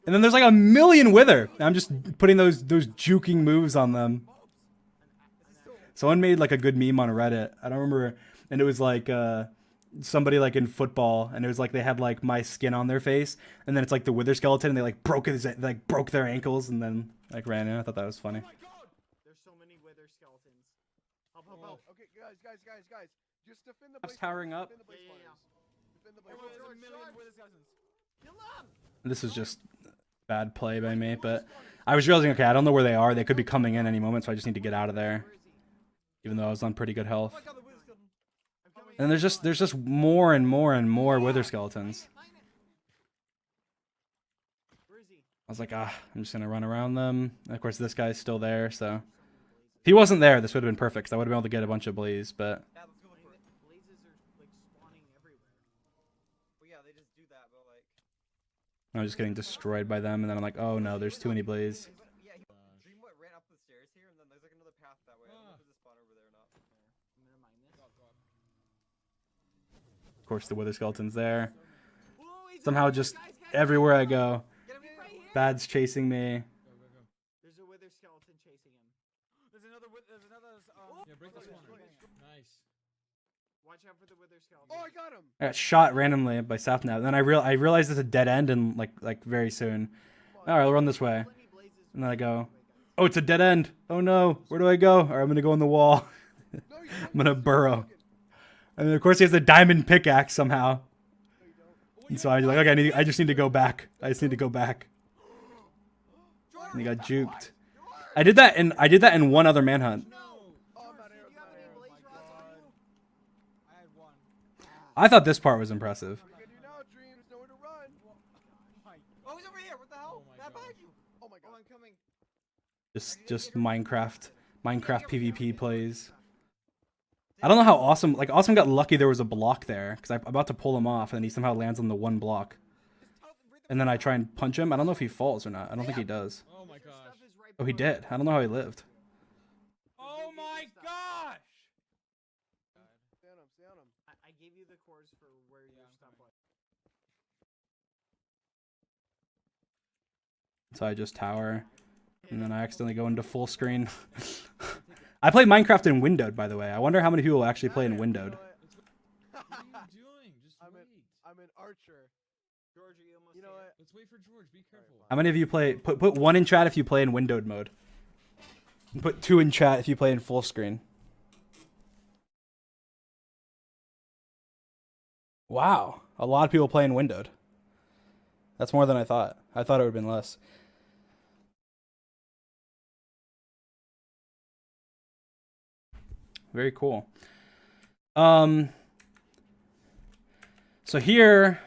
And then there's like a million Wither. I'm just putting those juking moves on them. Someone made like a good meme on Reddit. I don't remember, and it was like somebody like in football, and it was like they had like my skin on their face, and then it's like the Wither Skeleton, and they like broke their ankles, and then like ran in. I thought that was funny. There's so many Wither skeletons. Help, help, Oh, help. okay, guys. Just defend the Just Blaze powering Fires, up. Defend the Blaze Yeah, yeah, Fires. Defend the Blaze There's Fires. a million Wither skeletons. Kill them! This is just bad play by me, but I was realizing, okay, I don't know where they are. They could be coming in any moment, so I just need to get out of there. Where is he? Even though I was on pretty good health. Oh my god, the Wither skeleton. I'm coming. And there's just more and more and more Wither Skeletons. Mine it. Where is he? I was like, I'm just gonna run around them. And of course, this guy's still there, so if he wasn't there, this would have been perfect. 'Cause I would have been able to get a bunch of Blaze, but Yeah, let's go look for it. Blazes are like spawning everywhere. Well, yeah, they just do that, but like. I was just getting destroyed by them. And then I'm like, oh no, there's too many Blaze. Yeah, Dreamwood ran up the stairs here, and then there's like another path that way. I don't know if there's a spawn over there or not. I'm gonna mine this. Of course, the Wither Skeleton's there. Whoa, he's Somehow, over here, just guys, guys, everywhere I go, Get him right here. Bad's chasing me. Go, go, go. There's a Wither skeleton chasing him. There's another. There's another. Yeah, break the okay, spawner. okay. Nice. Watch out for the Wither skeleton. Oh, I got him. I got shot randomly by Sapnap. And then I realized it's a dead end, and like very soon. All right, I'll run this way. Plenty blazes. And then I go, oh, it's a dead end. Oh no, where do I go? All right, I'm gonna go in the wall. No, you don't. I'm gonna burrow. And then of course he has a diamond pickaxe somehow. And so I was like, okay, I just need to go back. I just need to go back. And he got juked. I did that in one other manhunt. No. Oh, I'm out of Do arrows, you I'm have out any of arrows. blaze rods on you? I had one. I thought this part was impressive. What are you gonna do now, Dreams? Nowhere to run. Oh, he's over here. What the hell? Oh my Not God. behind you. Oh my Oh, god. I'm coming. Just Minecraft PvP plays. I don't know how Awesome got lucky there was a block there, because I'm about to pull him off, and then he somehow lands on the one block. And then I try and punch him. I don't know if he falls or not. I don't think he does. Oh my Your gosh. stuff is right Oh, he below you. did. I don't know how he lived. Oh my gosh! Stay on him, stay on him. I gave you the cores for where your stuff was. So I just tower, and then I accidentally go into full screen. I play Minecraft in windowed, by the way. I wonder how many people actually play in windowed. What are you doing? Just I'm wait. I'm an archer. George, are you almost You know here? what? Let's wait for George. Be careful. How many of you play? Put 1 in chat if you play in windowed mode. And put 2 in chat if you play in full screen. Wow, a lot of people play in windowed. That's more than I thought. I thought it would have been less. Very cool. So here,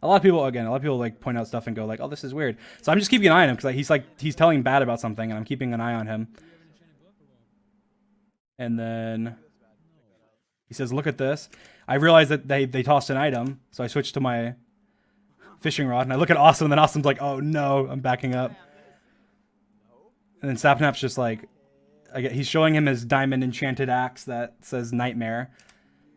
a lot of people like point out stuff and go like, "Oh, this is weird." So I'm just keeping an eye on him because he's telling bad about something, and I'm keeping an eye on him. Do you have an enchanted book or what? And then he says, "Look at this." I realize that they tossed an item, so I switched to my fishing rod, and I look at Awesome, and then Awesome's like, "Oh no, I'm backing up." And then Sapnap's just like, he's showing him his diamond enchanted axe that says Nightmare.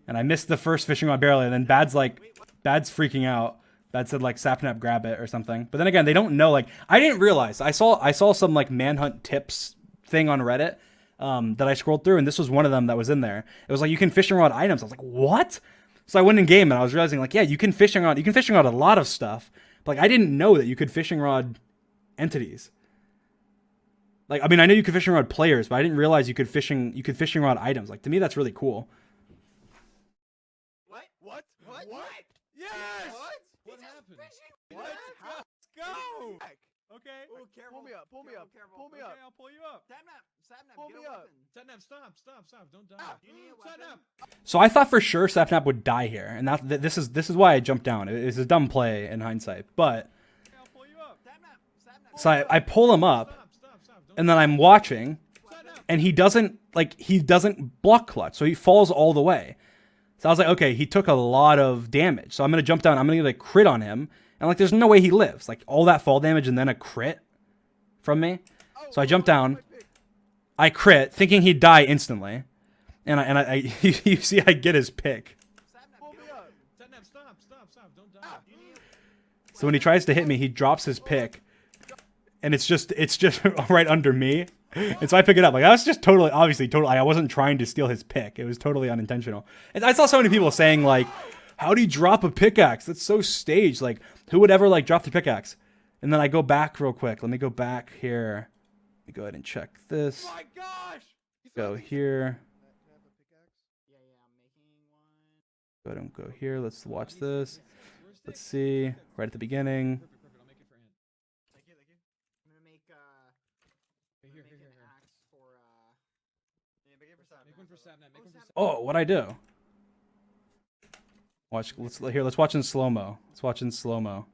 And I missed the first fishing rod barely, and then Bad's freaking out. Bad said like Sapnap grab it or something. But then again, they don't know. Like I didn't realize. I saw some like manhunt tips thing on Reddit that I scrolled through, and this was one of them that was in there. It was like you can fishing rod items. I was like, what? So I went in game and I was realizing like, yeah, you can fishing rod a lot of stuff. But like I didn't know that you could fishing rod entities. Like I mean, I know you could fishing rod players, but I didn't realize you could fishing rod items. Like to me, that's really cool. What? What? What? What? Yes! What? What happened? What? Let's go! Heck. Okay. Oh, careful. Pull me up, pull me up, Careful, pull me careful. up. Okay, I'll pull you up. Sapnap, Pull get me a up. weapon. Satnap, stop. Don't die. You need a weapon? Satnap. So I thought for sure Sapnap would die here, and this is why I jumped down. It's a dumb play in hindsight, but Okay, I'll pull you up. Sapnap. so I pull him up, Stop. Don't and then I'm watching, Satnap. and he doesn't block clutch, so he falls all the way. So I was like, okay, he took a lot of damage. So I'm gonna jump down. I'm gonna get a crit on him, and like, there's no way he lives. Like all that fall damage and then a crit from me. So I jump down. I crit, thinking he'd die instantly, and I you see I get his pick. Satnap, stop, don't die. So when he tries to hit me, he drops his pick, and it's just right under me. And so I pick it up. Like, I was just totally, I wasn't trying to steal his pick. It was totally unintentional. And I saw so many people saying, like, how do you drop a pickaxe? That's so staged. Like, who would ever, like, drop the pickaxe? And then I go back real quick. Let me go back here. Let me go ahead and check this. Oh my gosh! Go here. Yeah, I'm making one. Go ahead and go here. Let's watch this. Let's see. Right at the beginning. Perfect. I'll make it for Ant. Thank you. I'm gonna make Here. an axe for Yeah, make it for Sam. Make one for Satnap. Make one for Satnap. Oh, what'd I do? Watch. Let's watch in slow mo. Let's watch in slow mo.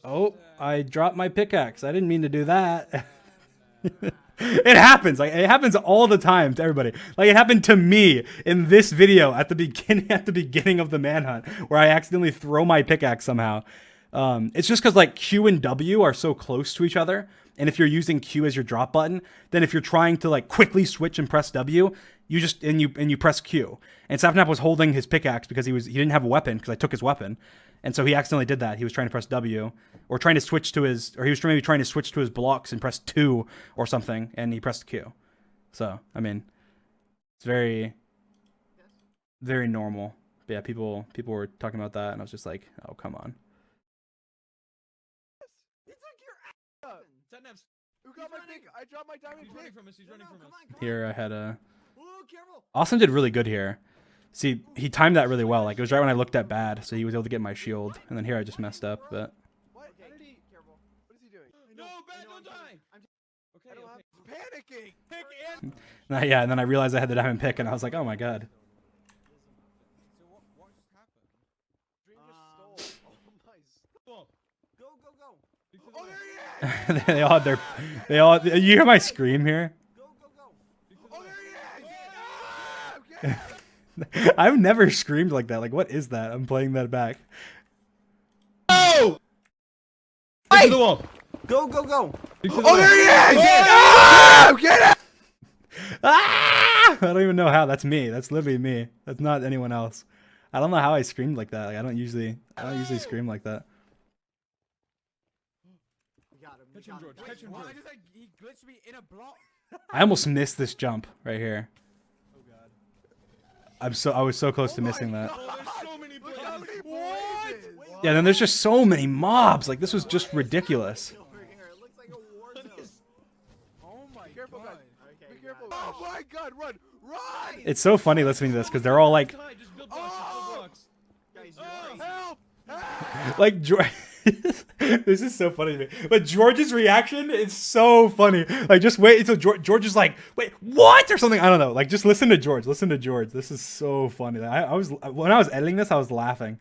Oh, I dropped my pickaxe. I didn't mean to do that. It happens. Like, it happens all the time to everybody. Like, it happened to me in this video at the beginning of the manhunt, where I accidentally throw my pickaxe somehow. It's just because, like, Q and W are so close to each other, and if you're using Q as your drop button, then if you're trying to, like, quickly switch and press W, you just and you press Q. And Sapnap was holding his pickaxe because he didn't have a weapon, because I took his weapon. And so he accidentally did that. He was trying to press W, or trying to switch to his, or he was maybe trying to switch to his blocks and press 2 or something, and he pressed Q. So, I mean, it's very, very normal. But yeah, people were talking about that, and I was just like, oh, come on. Satnap, Who got my pick? I dropped my diamond he's running pick. from us. He's running from us. Here I had a... Oh, careful! Austin did really good here. See, he timed that really well. Like, it was right when I looked at bad, so he was able to get my shield. And then here I just messed up, but... What? How did he? Careful. What is he doing? No, Bad, don't die! I Okay, don't okay. have panicking. Pick it! Yeah, and then I realized I had the diamond pick, and I was like, oh my god. So what just happened? Dream just stole. Oh my. Whoa. Go! Big to the Oh, left. there he is! They all had their... You hear my scream here? Go! Big to the Oh, left. there he is! Ah, okay. I've never screamed like that. Like, what is that? I'm playing that back. Oh! Big to the wall. Go! Big to the Oh, left. there he is! Ah, get it! Ah! I don't even know how. That's me. That's literally me. That's not anyone else. I don't know how I screamed like that. Like, I don't usually scream like that. We got him. Catch him, George. Catch him, George. He glitched me in a block. I almost missed this jump right here. Oh god. I was so close to missing that. Oh, there's so many Look how blades. many blazes! Yeah, then there's just so many mobs. Like, this was just ridiculous. Over here. It looks like a war zone. Oh my Careful, god. guys. Okay, Be careful. got it. Oh my god, run! Run! It's so funny listening to this because they're all like, Die, just build blocks, just build blocks. Guys, Oh. you're Help! Help! like George. This is so funny to me. But George's reaction is so funny. Like, just wait until George is like, wait, what? Or something. I don't know. Like, just listen to George. Listen to George. This is so funny. I was when I was editing this, I was laughing.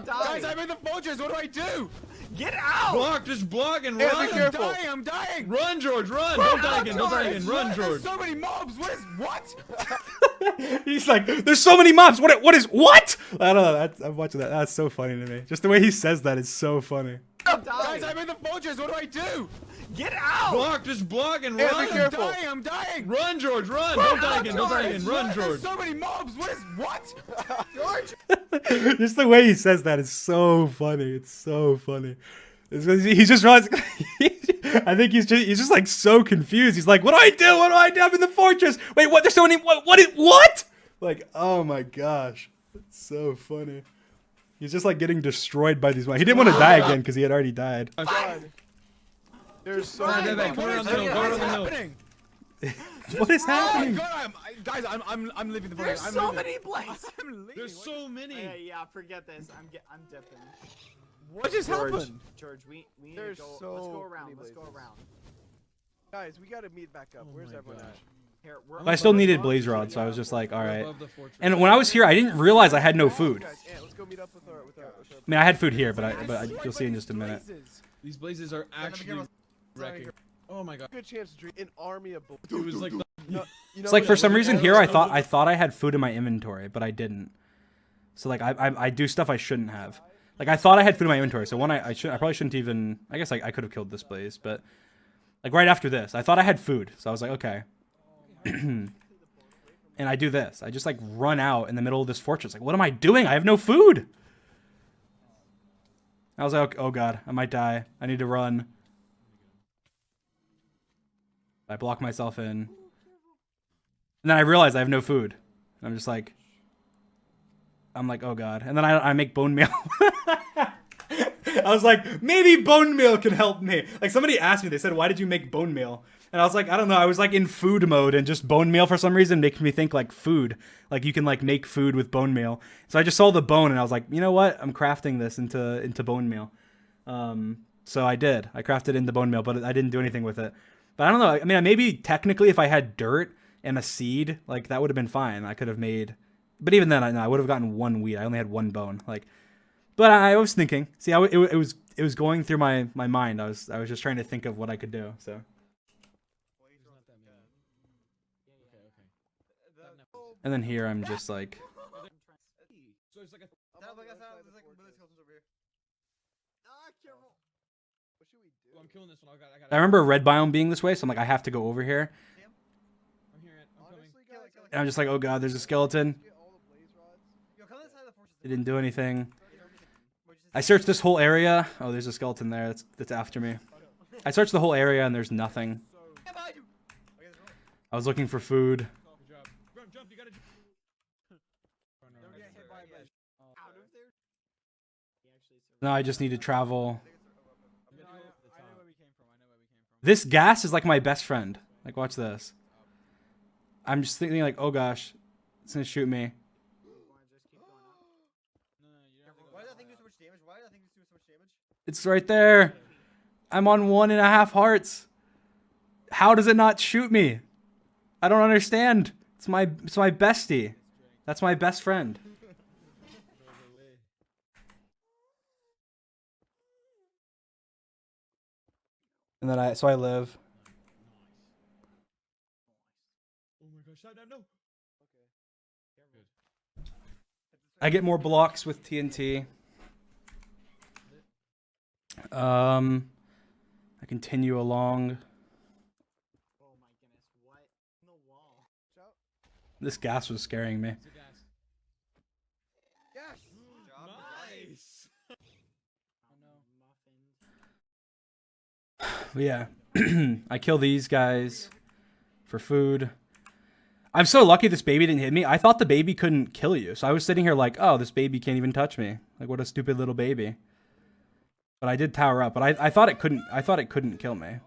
Guys, I'm in the fortress. What do I do? Get out! Block, just block and Yeah, run. be careful. I'm dying! Run, George, run. Don't die again, don't die again. Run, George. There's so many mobs. What? He's like, there's so many mobs. What is what? I don't know. I'm watching that. That's so funny to me. Just the way he says that is so funny. Guys, I'm in the fortress. What do I do? Get out! Block, just block and Yeah, run. be careful. I'm dying! Run, George, run. Don't die again, don't die again. Run, George. There's so many mobs. What? George! Just the way he says that is so funny. It's so funny. He's just realized. I think he's just like so confused. He's like, "What do I do? What do I do? I'm in the fortress. Wait, what? There's so many. What? Like, oh my gosh, it's so funny. He's just like getting destroyed by these. He didn't want to die again because he had already died. God. There's so Back, many. back, back. Come around the hill. Go around the hill. happening? What is happening? Guys, I'm leaving the There's fortress. so many blades. I'm leaving. There's so many. Yeah, forget this. I'm dipping. What just happened? George, we need There's to go. so Let's go around. many Let's go blazes. around. Guys, we gotta meet back up. Oh Where's my everyone gosh. at? Here, we're But I still needed blaze rods, so I was just like, all We're right. above the fortress. And when I was here, I didn't realize I had no food. Guys, yeah, let's go meet up with our I mean, I had food here, but you'll see in just a minute. These blazes are actually wrecking. Oh my god. Good chance to drink an army of bullets. It was like It's like for some reason here, I thought I had food in my inventory, but I didn't. So like I do stuff I shouldn't have. Like I thought I had food in my inventory, so one I probably shouldn't even. I guess I could have killed this blaze, but like right after this, I thought I had food, so I was like, okay. And I do this. I just like run out in the middle of this fortress. Like, what am I doing? I have no food. I was like, oh god, I might die. I need to run. I block myself in. And then I realize I have no food. I'm just like, oh god. And then I make bone meal. I was like, maybe bone meal can help me. Like somebody asked me, they said, why did you make bone meal? And I was like, I don't know. I was like in food mode, and just bone meal for some reason makes me think like food. Like you can like make food with bone meal. So I just saw the bone, and I was like, you know what? I'm crafting this into bone meal. So I did. I crafted into bone meal, but I didn't do anything with it. But I don't know. I mean, maybe technically, if I had dirt and a seed, like that would have been fine. I could have made. But even then, I would have gotten one wheat. I only had one bone. Like, but I was thinking. See, it was going through my mind. I was just trying to think of what I could do. So. And then here I'm just like. So it's like a I'm killing this one. I remember red biome being this way, so I'm like, I have to go over here. I'm hearing it. I'm coming. And I'm just like, oh god, there's a skeleton. It didn't do anything. I searched this whole area. Oh, there's a skeleton there. That's after me. I searched the whole area and there's nothing. I was looking for food. Good job. Jump, you gotta jump. Now I just need to travel. This gas is like my best friend. Like, watch this. I'm just thinking like, oh gosh, it's gonna shoot me. Why did that thing do so much damage? Why did that thing do so much damage? It's right there. I'm on 1.5 hearts. How does it not shoot me? I don't understand. It's my bestie. That's my best friend. And then I live. Oh my gosh, shut down, no. I get more blocks with TNT. I continue along. Oh my goodness, what? The wall. This gas was scaring me. Yes. Nice. But yeah, I kill these guys for food. I'm so lucky this baby didn't hit me. I thought the baby couldn't kill you. So I was sitting here like, oh, this baby can't even touch me. Like, what a stupid little baby. But I did tower up. But I thought it couldn't. I thought it couldn't kill me.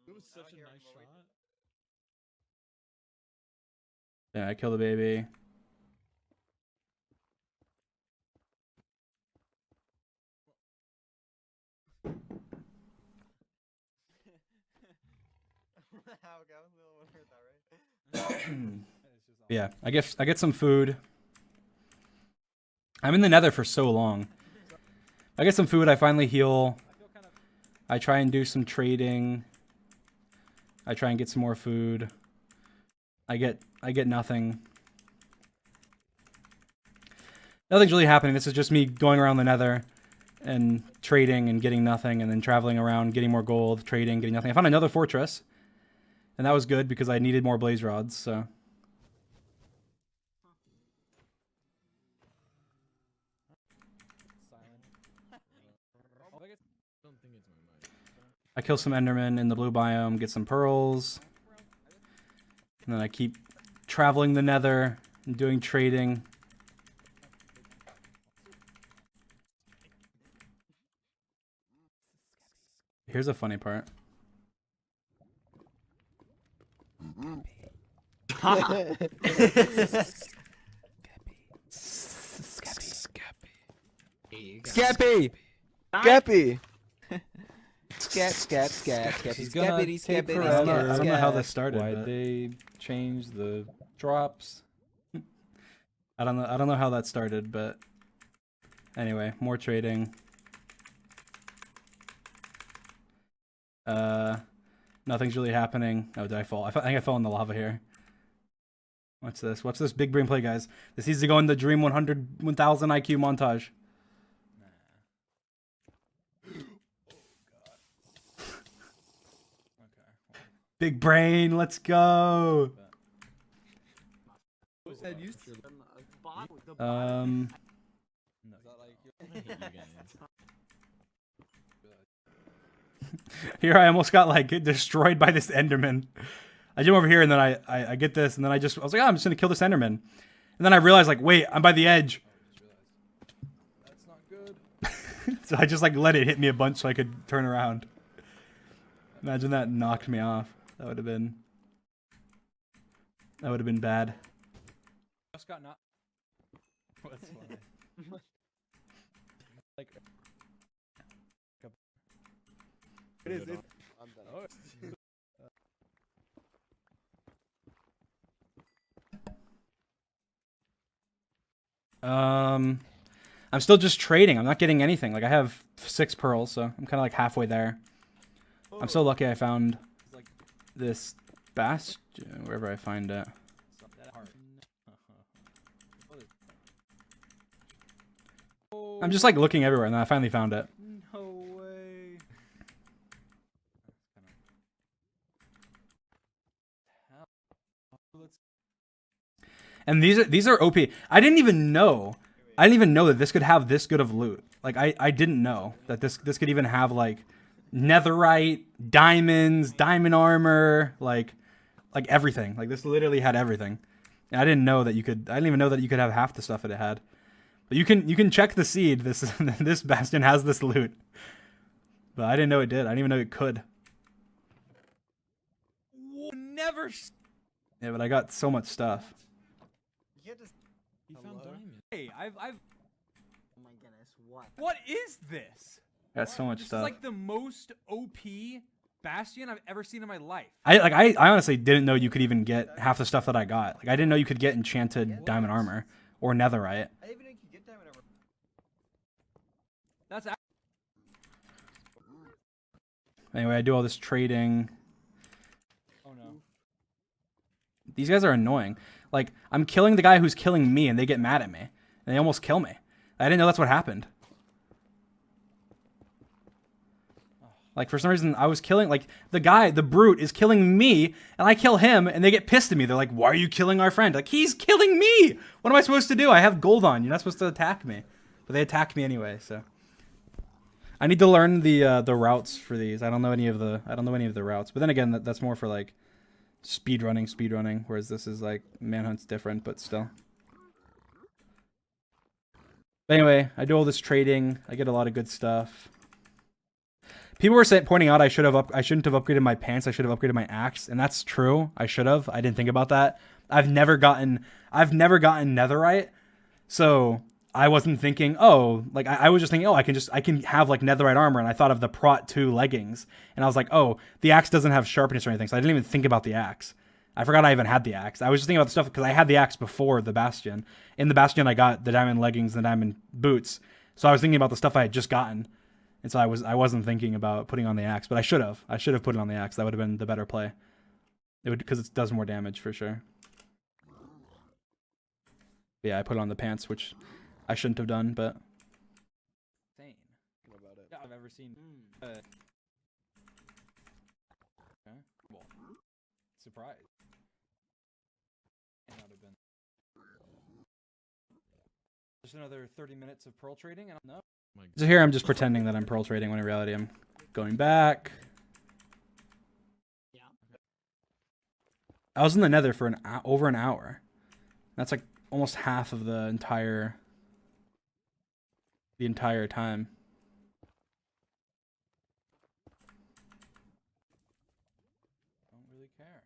It was such a nice shot. Yeah, I kill the baby. Yeah, I get some food. I'm in the nether for so long. I get some food, I finally heal. I try and do some trading. I try and get some more food. I get nothing. Nothing's really happening. This is just me going around the nether and trading and getting nothing, and then traveling around, getting more gold, trading, getting nothing. I found another fortress. And that was good because I needed more blaze rods, so. I kill some endermen in the blue biome, get some pearls. And then I keep traveling the nether and doing trading. Here's a funny part. Scappy! Scappy. This is gonna take forever. I don't know how this started. Why'd they change the drops? I don't know how that started, but anyway, more trading. Nothing's really happening. Oh, did I fall? I think I fell in the lava here. What's this? What's this big brain play, guys? This needs to go in the Dream 100 1000 IQ montage. Big brain, let's go. Here I almost got like destroyed by this Enderman. I jump over here and then I get this and then I was like, oh, I'm just gonna kill this Enderman. And then I realized like, wait, I'm by the edge. That's not good. So I just like let it hit me a bunch so I could turn around. Imagine that knocked me off. That would have been bad. Just got not. What's funny? Like It is. I'm done. I'm still just trading. I'm not getting anything. Like I have 6 pearls, so I'm kind of like halfway there. I'm so lucky I found this bastion wherever I find it. I'm just like looking everywhere, and then I finally found it. no way. And these are OP. I didn't even know that this could have this good of loot. Like I didn't know that this could even have like netherite, diamonds, diamond armor, like everything. Like this literally had everything. And I didn't know that you could. I didn't even know that you could have half the stuff that it had. But you can check the seed. This bastion has this loot. But I didn't know it did. I didn't even know it could. Never. Yeah, but I got so much stuff. You can't just. He found diamonds. Hey, I've. Oh my goodness, what? What is this? Got so much This stuff. is like the most OP bastion I've ever seen in my life. I honestly didn't know you could even get half the stuff that I got. Like I didn't know you could get enchanted diamond armor or netherite. I didn't even know you could get diamond armor. That's Anyway, I do all this trading. oh no. These guys are annoying. Like I'm killing the guy who's killing me, and they get mad at me, and they almost kill me. I didn't know that's what happened. Like for some reason, I was killing like the brute is killing me, and I kill him, and they get pissed at me. They're like, "Why are you killing our friend?" Like he's killing me. What am I supposed to do? I have gold on. You're not supposed to attack me, but they attack me anyway. So I need to learn the routes for these. I don't know any of the routes. But then again, that's more for like speed running. Whereas this is like Manhunt's different, but still. But anyway, I do all this trading. I get a lot of good stuff. People were pointing out I shouldn't have upgraded my pants. I should have upgraded my axe, and that's true. I should have. I didn't think about that. I've never gotten netherite, so I wasn't thinking. Oh, like I was just thinking. Oh, I can have like netherite armor, and I thought of the Prot 2 leggings, and I was like, oh, the axe doesn't have sharpness or anything, so I didn't even think about the axe. I forgot I even had the axe. I was just thinking about the stuff because I had the axe before the bastion. In the bastion, I got the diamond leggings and the diamond boots, so I was thinking about the stuff I had just gotten. And so I wasn't thinking about putting on the axe, but I should have. I should have put it on the axe. That would have been the better play. It would because it does more damage for sure. But yeah, I put it on the pants, which I shouldn't have done, but Insane. What about it? Yeah, I've ever seen. Okay. Well, surprise. Might not have been. Just another 30 minutes of pearl trading, and no. so here I'm just pretending that I'm pearl trading when in reality I'm going back. Yeah. I was in the Nether for over an hour. That's like almost half of the entire time. Don't really care.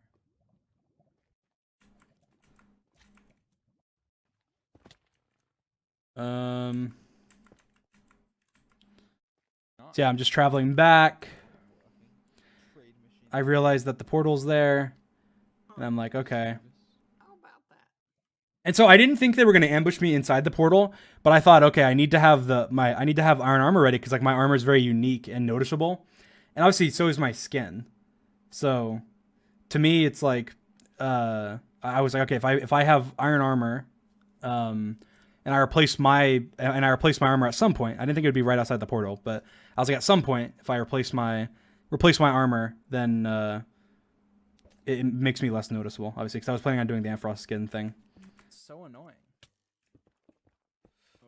So yeah, I'm just traveling back. I realized that the portal's there, and I'm like, okay. How about that? And so I didn't think they were going to ambush me inside the portal, but I thought, okay, I need to have I need to have iron armor ready because like my armor is very unique and noticeable, and obviously so is my skin. So to me, it's like I was like, okay, if I have iron armor, and I replace my armor at some point. I didn't think it would be right outside the portal, but I was like, at some point, if I replace my armor, then it makes me less noticeable, obviously, because I was planning on doing the Ampharos skin thing. It's so annoying.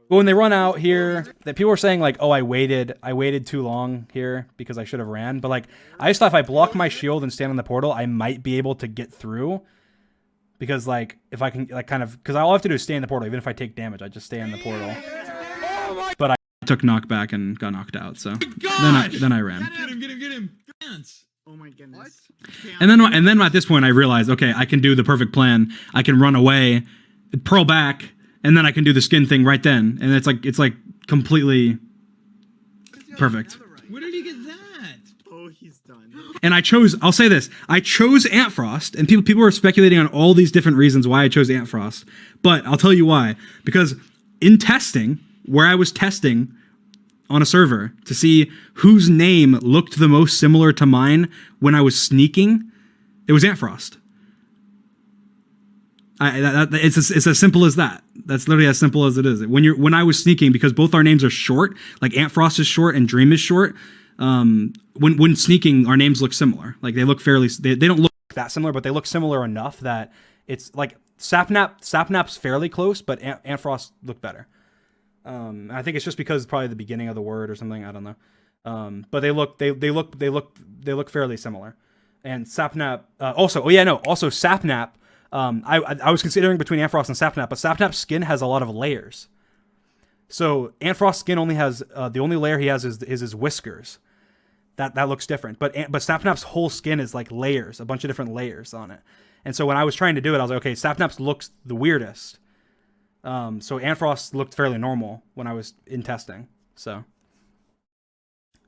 But when they run out here, that people were saying like, oh, I waited too long here because I should have ran. But like, I just thought if I block my shield and stand on the portal, I might be able to get through. Because like, if I can like kind of, because all I have to do is stay in the portal. Even if I take damage, I just stay in the portal. But I took knockback and got knocked out. So then I ran. Get him. Dance. Oh my goodness. And then at this point I realized, okay, I can do the perfect plan. I can run away, pearl back, and then I can do the skin thing right then. And it's like completely perfect. Where did he get that? Oh, he's done. And I'll say this, I chose Antfrost, and people are speculating on all these different reasons why I chose Antfrost. But I'll tell you why. Because in testing, where I was testing on a server to see whose name looked the most similar to mine when I was sneaking, it was Antfrost. It's as simple as that. That's literally as simple as it is. When I was sneaking, because both our names are short, like Antfrost is short and Dream is short. When sneaking, our names look similar. Like they look fairly. They don't look that similar, but they look similar enough that it's like Sapnap's fairly close, but Antfrost looked better. I think it's just because probably the beginning of the word or something. I don't know. But they look fairly similar. And Sapnap also. Oh yeah, no. Also Sapnap. I was considering between Antfrost and Sapnap, but Sapnap's skin has a lot of layers. So Antfrost's skin only has the only layer he has is his whiskers. That looks different. But Sapnap's whole skin is like layers, a bunch of different layers on it. And so when I was trying to do it, I was like, okay, Sapnap's looks the weirdest. So Antfrost looked fairly normal when I was in testing. So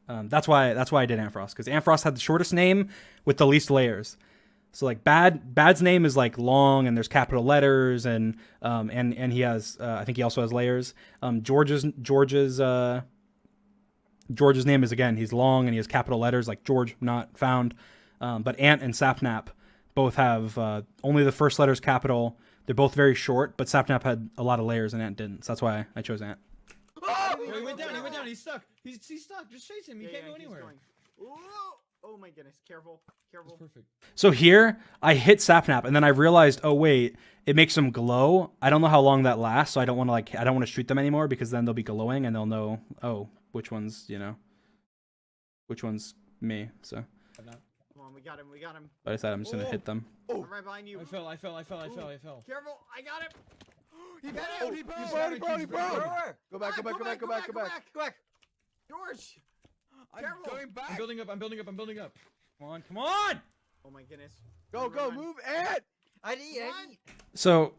that's why I did Antfrost, because Antfrost had the shortest name with the least layers. So like Bad's name is like long and there's capital letters and he has I think he also has layers. George's name is, again, he's long and he has capital letters, like George not found. But Ant and Sapnap both have only the first letters capital. They're both very short, but Sapnap had a lot of layers and Ant didn't. So that's why I chose Ant. Oh, he went down. He's stuck. He's stuck. Just chase him. He can't go anywhere. Oh my goodness. Careful. That's perfect. So here, I hit Sapnap, and then I realized, oh wait, it makes them glow. I don't know how long that lasts, so I don't want to shoot them anymore, because then they'll be glowing and they'll know, oh, which one's me. So Come on, we got him. but I decided I'm just gonna hit them. I'm right behind you. I fell. Careful, I got him. He bowed. Go back. George. I'm Careful. going back. I'm building up. Come on! Oh my goodness. Go, move, Ant. I need. So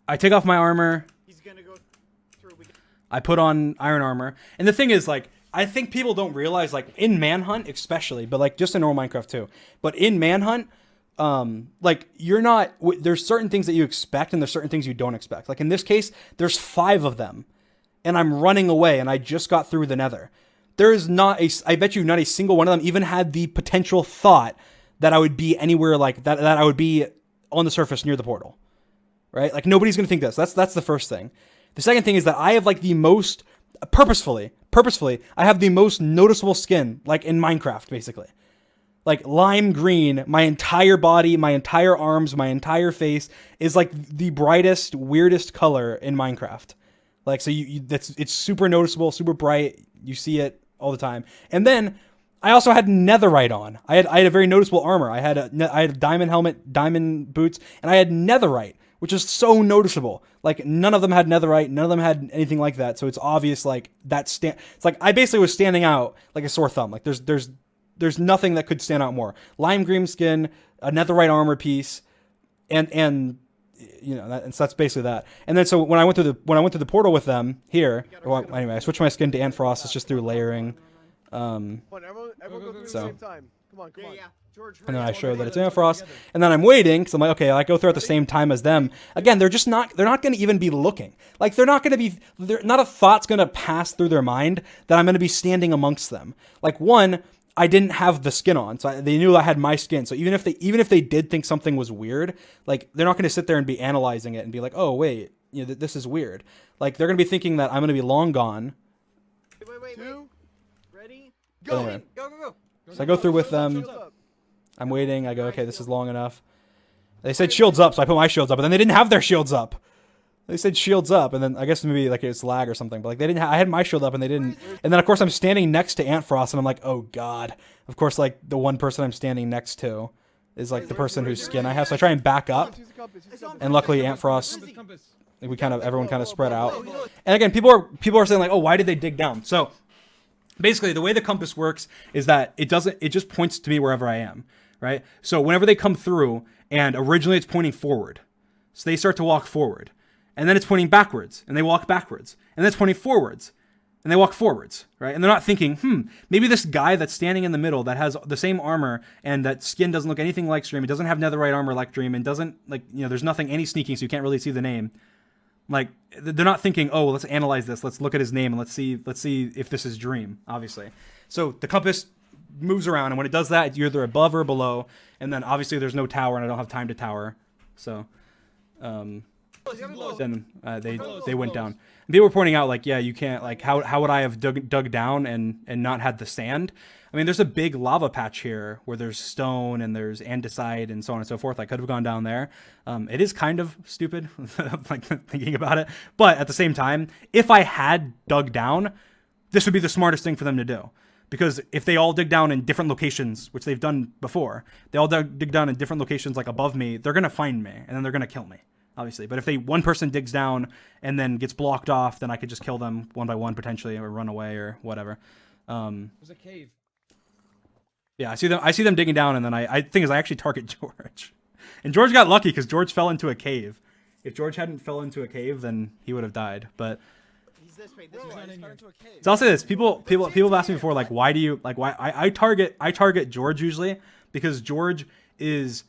I take off my armor. He's gonna go through. I put on iron armor, and the thing is, like, I think people don't realize, like, in Manhunt especially, but like just in normal Minecraft too. But in Manhunt, like, you're not. There's certain things that you expect, and there's certain things you don't expect. Like in this case, there's 5 of them, and I'm running away, and I just got through the Nether. There is I bet you not a single one of them even had the potential thought that I would be anywhere like that, that I would be on the surface near the portal, right? Like nobody's going to think this. That's the first thing. The second thing is that I have like the most, purposefully, I have the most noticeable skin, like in Minecraft, basically. Like lime green, my entire body, my entire arms, my entire face is like the brightest, weirdest color in Minecraft. Like, so it's super noticeable, super bright. You see it all the time. And then I also had netherite on. I had a very noticeable armor. I had a diamond helmet, diamond boots, and I had netherite, which is so noticeable. Like none of them had netherite, none of them had anything like that. So it's obvious, like it's like I basically was standing out like a sore thumb. Like there's nothing that could stand out more. Lime green skin, a netherite armor piece, and you know, and so that's basically that. And then so when I went through the portal with them here, well, anyway, I switched my skin to Antfrost. It's just through layering. Come on, everyone go through at the same time. Come on. Yeah. And then I show that it's Ampharos, and then I'm waiting because I'm like, okay, I go through at the same time as them. Again, they're not going to even be looking. Like not a thought's going to pass through their mind that I'm going to be standing amongst them. Like one, I didn't have the skin on, so they knew I had my skin. So even if they did think something was weird, like they're not going to sit there and be analyzing it and be like, oh wait, this is weird. Like they're going to be thinking that I'm going to be long gone. Wait. Ready? Go. Anyway. Go. So I go through with them. I'm waiting. I go, okay, this is long enough. They said shields up, so I put my shields up, but then they didn't have their shields up. They said shields up, and then I guess maybe like it's lag or something, but like they didn't. I had my shield up, and they didn't. And then of course I'm standing next to Ampharos, and I'm like, oh god. Of course, like the one person I'm standing next to is like the person whose skin I have, so I try and back up. And luckily Ampharos, everyone kind of spread out. And again, people are saying like, oh, why did they dig down? So basically, the way the compass works is that it just points to me wherever I am. Right? So whenever they come through, and originally it's pointing forward, so they start to walk forward, and then it's pointing backwards, and they walk backwards, and then it's pointing forwards, and they walk forwards, right? And they're not thinking, maybe this guy that's standing in the middle that has the same armor and that skin doesn't look anything like Dream, it doesn't have netherite armor like Dream, and doesn't there's nothing any sneaking, so you can't really see the name. Like they're not thinking, oh, well, let's analyze this, let's look at his name, and let's see if this is Dream, obviously. So the compass moves around, and when it does that, you're either above or below, and then obviously there's no tower, and I don't have time to tower, so then they went down. And people were pointing out like, yeah, you can't, like how would I have dug down and not had the sand? I mean, there's a big lava patch here where there's stone and there's andesite and so on and so forth. I could have gone down there. It is kind of stupid, like thinking about it, but at the same time, if I had dug down, this would be the smartest thing for them to do. Because if they all dig down in different locations, which they've done before, they all dig down in different locations like above me, they're going to find me, and then they're going to kill me, obviously. But if one person digs down and then gets blocked off, then I could just kill them one by one, potentially, or run away, or whatever. There's a cave. Yeah, I see them digging down, and then I think I actually target George. And George got lucky, because George fell into a cave. If George hadn't fell into a cave, then he would have died, but... This way. So I'll say this: people have asked me before, like, why I target George usually because George is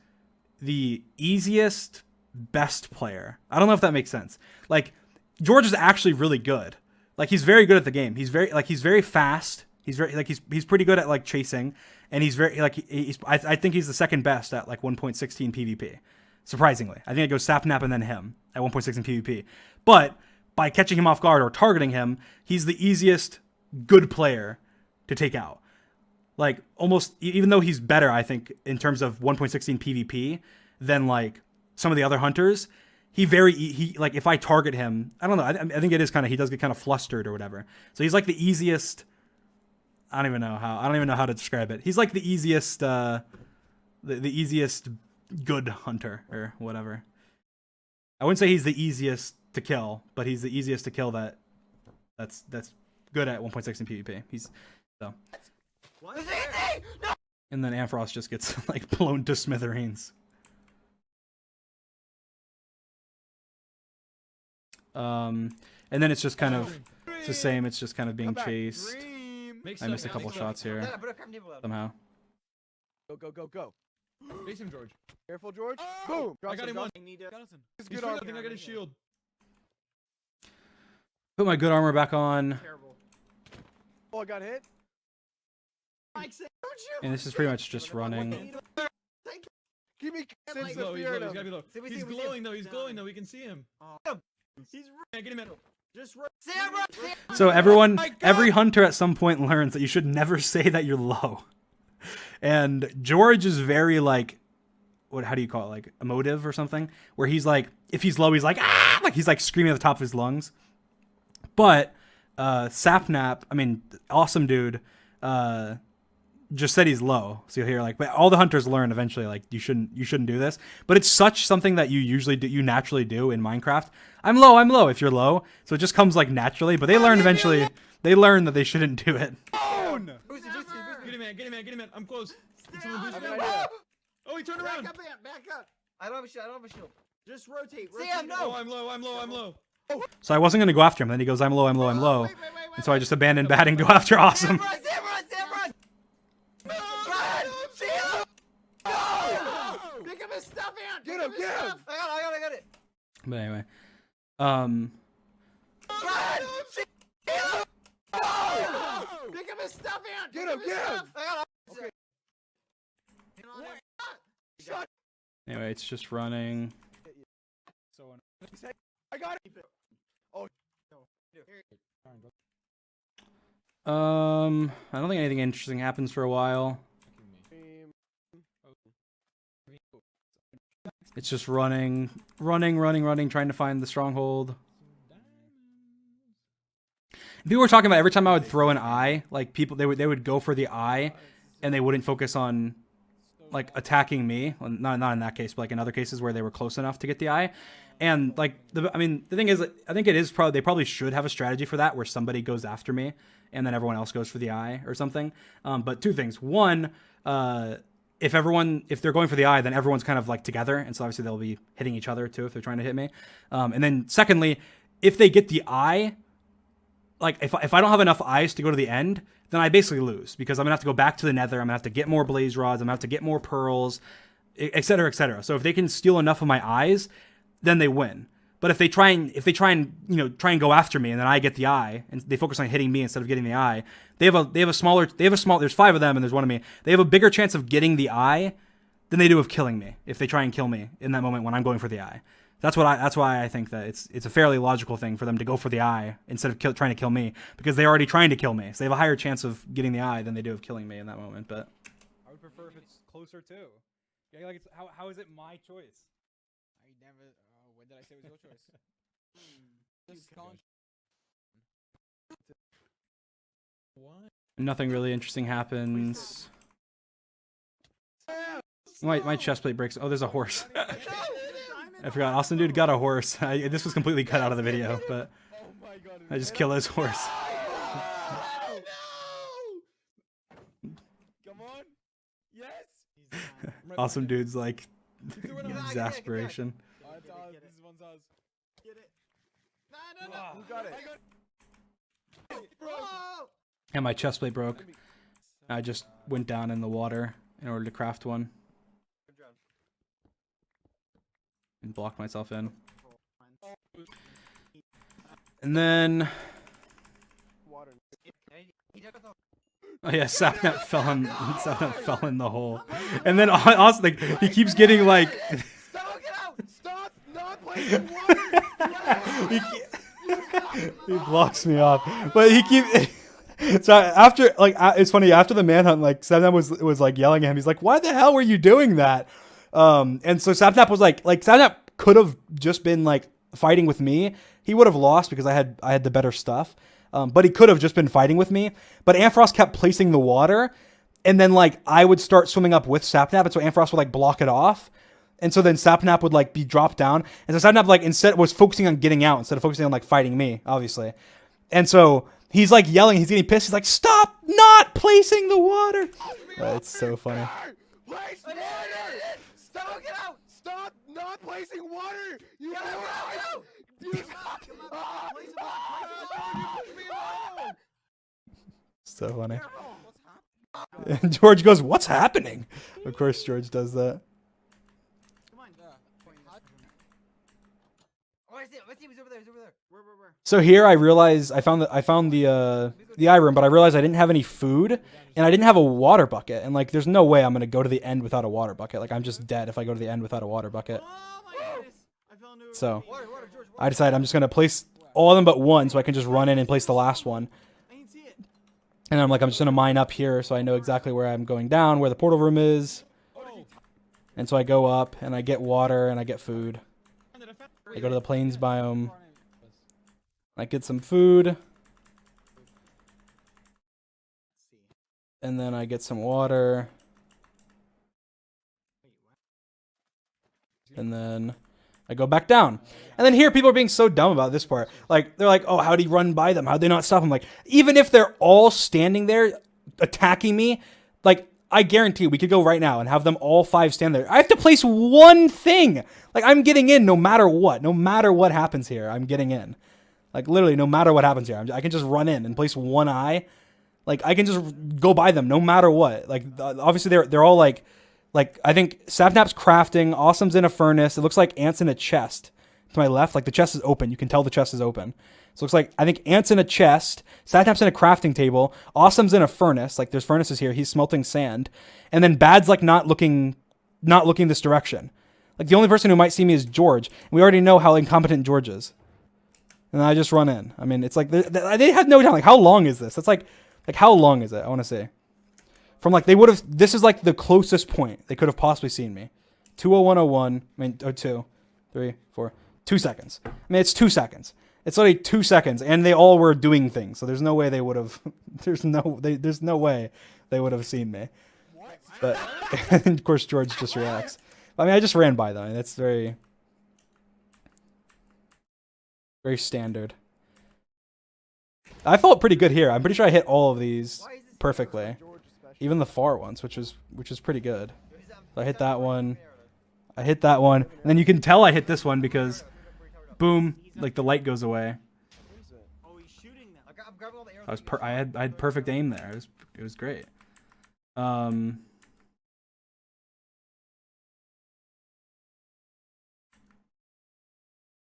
the easiest, best player. I don't know if that makes sense. Like, George is actually really good. Like, he's very good at the game. He's very fast. He's pretty good at like chasing, and he's very like I think he's the second best at like 1.16 PvP. Surprisingly, I think it goes Sapnap and then him at 1.16 PvP, but by catching him off guard or targeting him, he's the easiest good player to take out. Like, almost, even though he's better, I think, in terms of 1.16 PvP than, like, some of the other hunters, like, if I target him, I don't know, I think it is kind of, he does get kind of flustered or whatever. So he's, like, the easiest, I don't even know how to describe it. He's, like, the easiest, the easiest good hunter, or whatever. I wouldn't say he's the easiest to kill, but he's the easiest to kill that's good at 1.6 in PvP. He's so. What? And then Ampharos just gets like blown to smithereens. And then it's just kind of it's the same. It's just kind of being chased. I missed a couple shots here somehow. Go. Face him, George. Careful, George. Boom. I got him one. I need to. He's He's good free. armor. I think I got his shield. Put my good armor back on. Terrible. Oh, I got hit. And this is pretty much just running. Give me He's low. He's gotta be low. He's glowing though. He's glowing though. We can see him. He's Yeah, get him in. just So every hunter at some point learns that you should never say that you're low. And George is very like, how do you call it? Like emotive or something, where he's like, if he's low, he's like, ah, like he's like screaming at the top of his lungs. But Sapnap, I mean, awesome dude, just said he's low. So you'll hear like, but all the hunters learn eventually, like you shouldn't do this. But it's such something that you naturally do in Minecraft. I'm low if you're low. So it just comes like naturally, but they learn eventually, they learn that they shouldn't do it. Get him, man. I'm close. Someone I boost have me an up. idea. Oh, he turned around. back up. I don't have a shield. Just rotate. Sam, no! Oh, I'm low. So I wasn't going to go after him. Then he goes, I'm low. Wait. And so I just abandoned batting, go after Awesome. Sam, run! Run! Sam! Pick up his stuff, Ant! Get him, get him! I got it. But anyway, Pick up his stuff, Ant! Get him, get him! anyway, it's just running. I got it. I don't think anything interesting happens for a while. It's just running, trying to find the stronghold. People were talking about every time I would throw an eye, like people they would go for the eye, and they wouldn't focus on like attacking me. Well, not in that case, but like in other cases where they were close enough to get the eye. And like the thing is, I think it is probably they probably should have a strategy for that where somebody goes after me and then everyone else goes for the eye or something. But two things: one, if they're going for the eye, then everyone's kind of like together, and so obviously they'll be hitting each other too if they're trying to hit me. And then secondly, if they get the eye, like if I don't have enough eyes to go to the end, then I basically lose because I'm gonna have to go back to the Nether. I'm gonna have to get more blaze rods. I'm gonna have to get more pearls, etc., etc. So if they can steal enough of my eyes, then they win. But if they try and go after me, and then I get the eye, and they focus on hitting me instead of getting the eye, they have a small. There's 5 of them, and there's 1 of me. They have a bigger chance of getting the eye than they do of killing me if they try and kill me in that moment when I'm going for the eye. That's why I think that it's a fairly logical thing for them to go for the eye instead of trying to kill me, because they're already trying to kill me. So they have a higher chance of getting the eye than they do of killing me in that moment. But I would prefer if it's closer too. Yeah, like how is it my choice? I never. When did I say it was your choice? Just can't. What? Nothing really interesting happens. My chest plate breaks. Oh, there's a horse. I forgot. Austin dude got a horse. This was completely cut out of the video, but I just kill his horse. Come on. Yes. Awesome dude's like exasperation. It's ours. This one's ours. Get it. No. Who got it? And my chest plate broke. I just went down in the water in order to craft one. And block myself in. And then, oh yeah, Sapnap fell in the hole. And then also like he keeps getting like Stop not placing water! he blocks me off. But he keeps so after like it's funny, after the manhunt, like Sapnap was like yelling at him. He's like, "Why the hell were you doing that?" And so Sapnap was like Sapnap could have just been like fighting with me. He would have lost because I had the better stuff. But he could have just been fighting with me. But Ampharos kept placing the water, and then like I would start swimming up with Sapnap, and so Ampharos would like block it off. And so then Sapnap would like be dropped down. And so Sapnap like instead was focusing on getting out instead of focusing on like fighting me, obviously. And so he's like yelling, he's getting pissed. He's like, "Stop not placing the water." It's so funny. Place water! Stop! Get out! Stop not placing water! You get out! So funny. And George goes, "What's happening?" Of course, George does that. Oh, I see it. He's over there. He's over there. Where? So here I realized I found the eye room, but I realized I didn't have any food and I didn't have a water bucket. And like, there's no way I'm gonna go to the end without a water bucket. Like, I'm just dead if I go to the end without a water bucket. Oh my goodness. I fell into a So Water, George. I decided I'm just gonna place all of them but one, so I can just run in and place the last one. I didn't see it. And I'm like, I'm just gonna mine up here so I know exactly where I'm going down, where the portal room is. And so I go up and I get water and I get food. I go to the plains biome. I get some food. And then I get some water. And then I go back down. And then here people are being so dumb about this part. Like, they're like, "Oh, how'd he run by them? How'd they not stop him?" Like, even if they're all standing there attacking me, like, I guarantee we could go right now and have them all 5 stand there. I have to place one thing. Like, I'm getting in no matter what. No matter what happens here, I'm getting in. Like, literally, no matter what happens here. I can just run in and place one eye. Like, I can just go by them no matter what. Like, obviously, they're all, like, Like, I think Sapnap's crafting, Awesome's in a furnace. It looks like Ant's in a chest. To my left, like the chest is open. You can tell the chest is open. So it looks like, I think Ant's in a chest. Sapnap's in a crafting table. Awesome's in a furnace. Like, there's furnaces here. He's smelting sand. And then Bad's like not looking this direction. Like, the only person who might see me is George. And we already know how incompetent George is. And I just run in. I mean, it's like, they had no time. Like, how long is this? It's like how long is it? I want to see. From like, they would have, this is like the closest point they could have possibly seen me. 2:01:01, I mean, 2, 3, 4, 2 seconds. I mean, it's 2 seconds. It's only 2 seconds, and they all were doing things. So there's no way they would have, there's no way they would have seen me. But, and of course, George just reacts. I mean, I just ran by though. And that's very, very standard. I felt pretty good here. I'm pretty sure I hit all of these perfectly. Even the far ones, which is pretty good. So I hit that one. I hit that one. And then you can tell I hit this one because boom, like the light goes away. Oh, he's shooting them. I'm grabbing all the arrows. I had perfect aim there. It was great. I'm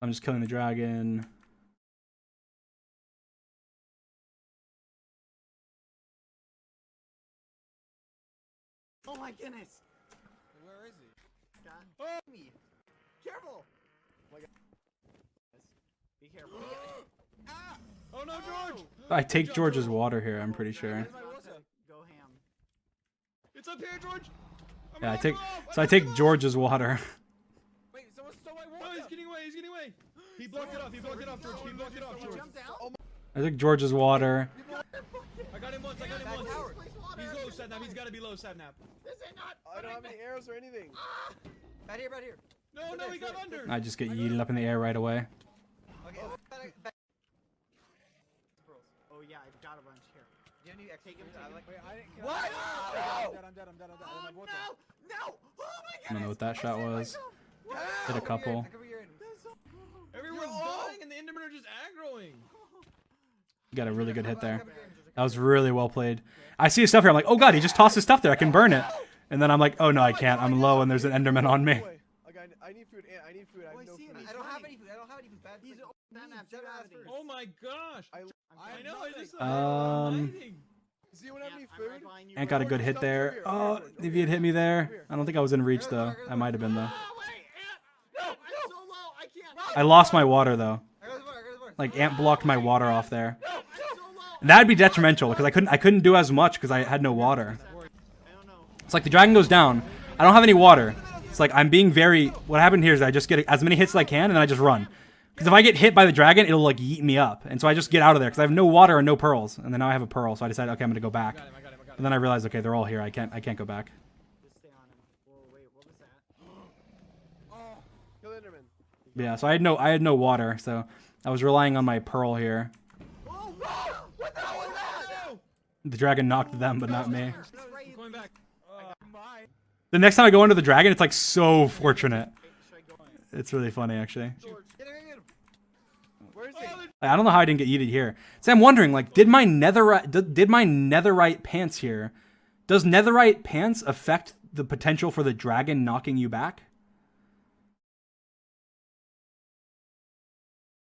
just killing the dragon. Oh my goodness. Where is he? Oh, me. Careful. Be careful. Oh no, George! I take George's water here, I'm pretty sure. Go ham. It's up here, George. Yeah, I take George's water. Wait, someone stole my No, water! he's getting away. He's getting away. He blocked it off. He blocked it off, George. He blocked it off, George. Jumped out. I took George's water. I got him once. I got him once. He's low, Satnap. He's got to be low, Satnap. I don't have any arrows or anything. Right here, right here. No, no, he got under. I just get yeeted up in the air right away. Okay. Oh yeah, I've got a bunch here. Do you have any extra food? I like. Wait, I didn't. Can What? I'm dead. I'm dead. I'm dead. I'm dead. I don't have water. No! Oh my I don't know what that shot was. Hit a couple. Everyone's dying and the Endermen are just aggroing. Got a really good hit there. That was really well played. I see his stuff here. I'm like, oh god, he just tossed his stuff there. I can burn it. And then I'm like, oh no, I can't. I'm low and there's an Enderman on me. I need food. I need food. I have no food. I don't have any food. I don't have any food. Bad. He's Like, Satnap, seven you hours have first. Oh my gosh. I I know. I just Um, Does anyone have any I'm right food? behind you. Ant got a good hit there. Oh, if he had hit me there. I don't think I was in reach though. I might have been though. Oh wait, Ant! No, I'm so low. I can't. I lost my water though. I got this one. I got this one. Like Ant blocked my water off there. I'm so low. That'd be detrimental because I couldn't do as much because I had no water. I don't know. It's like the dragon goes down. I don't have any water. It's like I'm being very. What happened here is I just get as many hits as I can and then I just run. Because if I get hit by the dragon, it'll like yeet me up. And so I just get out of there because I have no water and no pearls. And then now I have a pearl, so I decided, okay, I'm gonna go back. And then I realized, okay, they're all here. I can't go back. Just stay on him. Whoa, wait, what was that? Kill Enderman. But yeah, so I had no water, so I was relying on my pearl here. Oh no! What the hell was that? The dragon knocked them, but not me. I'm going back. The next time I go into the dragon, it's like so fortunate. Should I go? It's really funny, actually. Get him, get him. Where is he? I don't know how I didn't get yeeted here. So I'm wondering, like, did my netherite pants here? Does netherite pants affect the potential for the dragon knocking you back?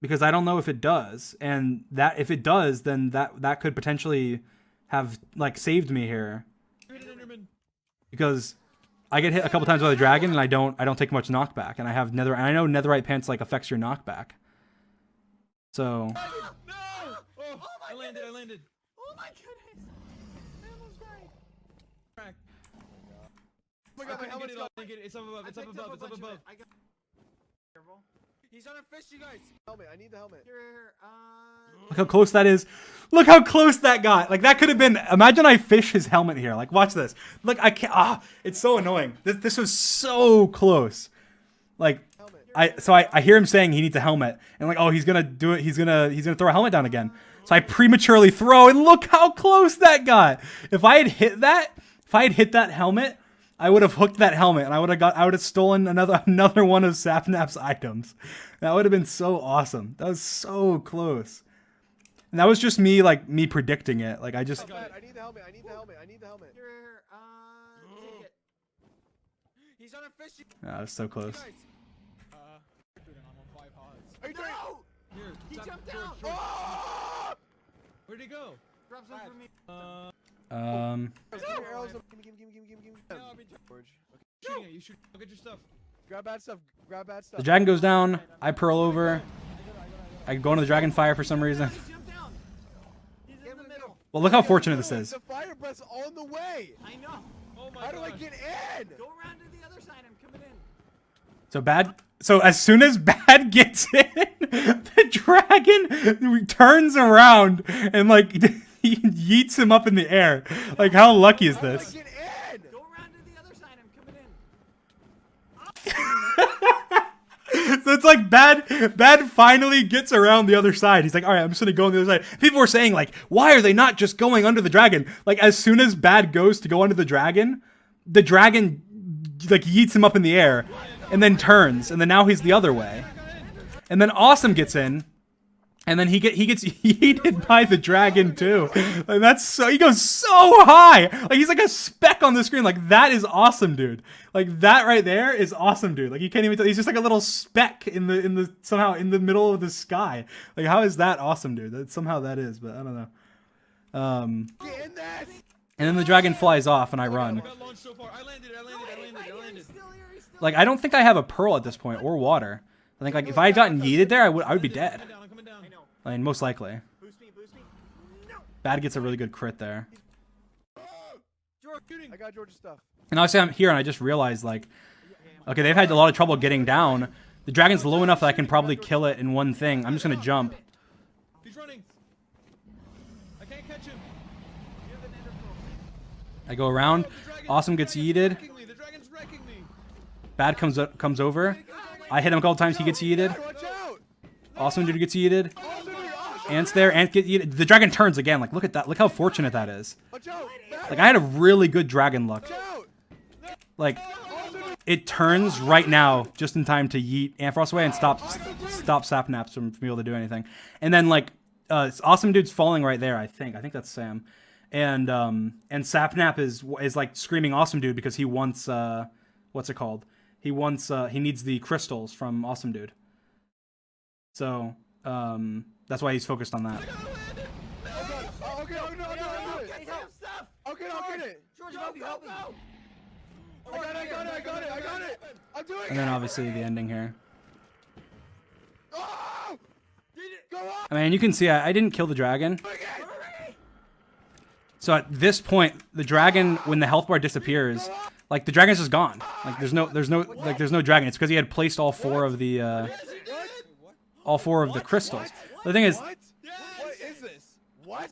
Because I don't know if it does, and that if it does, then that could potentially have like saved me here. Because I get hit a couple times by the dragon, and I don't take much knockback, and I have nether. And I know netherite pants like affects your knockback. So. No! Oh, I landed. I landed. Oh my goodness! I almost died. Crack. Oh my god, my helmet is up. It's up above. It's up above. It's up above. I got. Careful. He's on a fish, you guys. Helmet. I need the helmet. Here, Look how close that is. Look how close that got. Like that could have been. Imagine I fish his helmet here. Like watch this. Look, I can't. It's so annoying. This was so close. Like I hear him saying he needs a helmet, and like, oh, he's gonna do it. He's gonna throw a helmet down again. So I prematurely throw, and look how close that got. If I had hit that helmet, I would have hooked that helmet, and I would have stolen another one of Sapnap's items. That would have been so awesome. That was so close. And that was just me predicting it. Like I just. I need the helmet. I need the helmet. I need the helmet. here, take it. He's on a fishing. Ah, that's so close. Guys. Dude, I'm on 5 hots. Are you doing? Here, He Sam, jumped George, down. George. Oh! Where'd he go? Drop some for me. Give me arrows. Give me. No, I mean, George. Okay. shooting at you. Shoot. Go get your stuff. Grab bad stuff. Grab bad stuff. The dragon goes down. I pearl over. I go into the dragon fire for some reason. He jumped down. He's in the middle. Well, look how fortunate this is. The fire breath's on the way. I know. Oh my How do I gosh. get in? Go around to the other side. I'm coming in. So as soon as Bad gets in, the dragon turns around and like he yeets him up in the air. Like how lucky is How do I this? get in? Go around to the other side. I'm coming in. So it's like Bad finally gets around the other side. He's like, all right, I'm just gonna go on the other side. People were saying like, why are they not just going under the dragon? Like as soon as Bad goes to go under the dragon like yeets him up in the air and then turns, and then now he's the other way. And then Awesome gets in, and then he gets yeeted by the dragon too. And he goes so high. Like he's like a speck on the screen. Like that is awesome, dude. Like that right there is awesome, dude. Like you can't even tell. He's just like a little speck in the somehow in the middle of the sky. Like how is that awesome, dude? Somehow that is, but I don't know. Get in this. And then the dragon flies off, and I I run. got launched so far. I landed. He's still here. He's still Like I don't think I have a pearl at this point or water. I think like if I had gotten yeeted there, I would be dead. I'm coming down. I know. I mean, most likely. Boost me. Boost me. No. Bad gets a really good crit there. George, shooting. I got George's stuff. And obviously I'm here and I just realized like, okay, they've had a lot of trouble getting down. The dragon's low enough that I can probably kill it in one thing. I'm just gonna jump. He's running. I can't catch him. I go around. Awesome gets yeeted. The dragon's wrecking me. Bad comes over. I hit him a couple times. He gets yeeted. Watch out. Awesome dude gets yeeted. Awesome, dude. Awesome. Ant's there. Ant get yeeted. The dragon turns again. Like look at that. Look how fortunate that is. Watch out. Like I had a really good dragon luck. Watch out. Like it turns right now just in time to yeet Ampharos away and stop Sapnaps from being able to do anything. And then like Awesome dude's falling right there. I think that's Sam. And Sapnap is like screaming Awesome dude because he wants what's it called? He needs the crystals from Awesome dude. So that's why he's focused on that. Okay, I'll do it. Okay, I'll get it. George, help you. Help me. I got it. I'm doing it. And then obviously the ending here. Oh! Go on. I mean, you can see I didn't kill the dragon. So at this point, the dragon, when the health bar disappears, like the dragon's just gone. Like there's no dragon. It's because he had placed all four of the crystals. The thing is, What? What is this? What?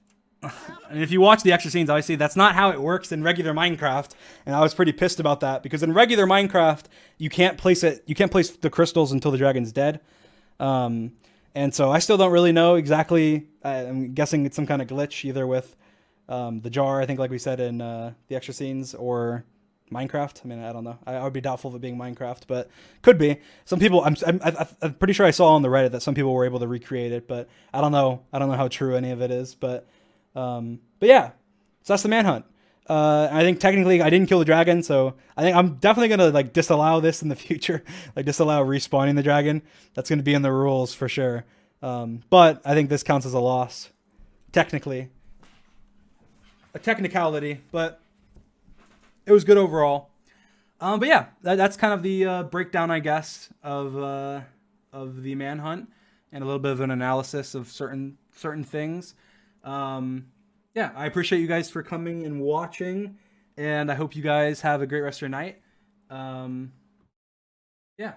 and if you watch the extra scenes, obviously that's not how it works in regular Minecraft, and I was pretty pissed about that because in regular Minecraft you can't place the crystals until the dragon's dead. And so I still don't really know exactly. I'm guessing it's some kind of glitch either with the jar, I think, like we said in the extra scenes, or Minecraft. I mean, I don't know. I would be doubtful of it being Minecraft, but could be. Some people, I'm pretty sure I saw on the Reddit that some people were able to recreate it, but I don't know. I don't know how true any of it is, but yeah. So that's the manhunt. I think technically I didn't kill the dragon, so I think I'm definitely gonna like disallow this in the future, like disallow respawning the dragon. That's gonna be in the rules for sure. But I think this counts as a loss, technically. A technicality, but it was good overall. But yeah, that's kind of the breakdown, I guess, of the manhunt and a little bit of an analysis of certain things. Yeah, I appreciate you guys for coming and watching, and I hope you guys have a great rest of your night. Yeah.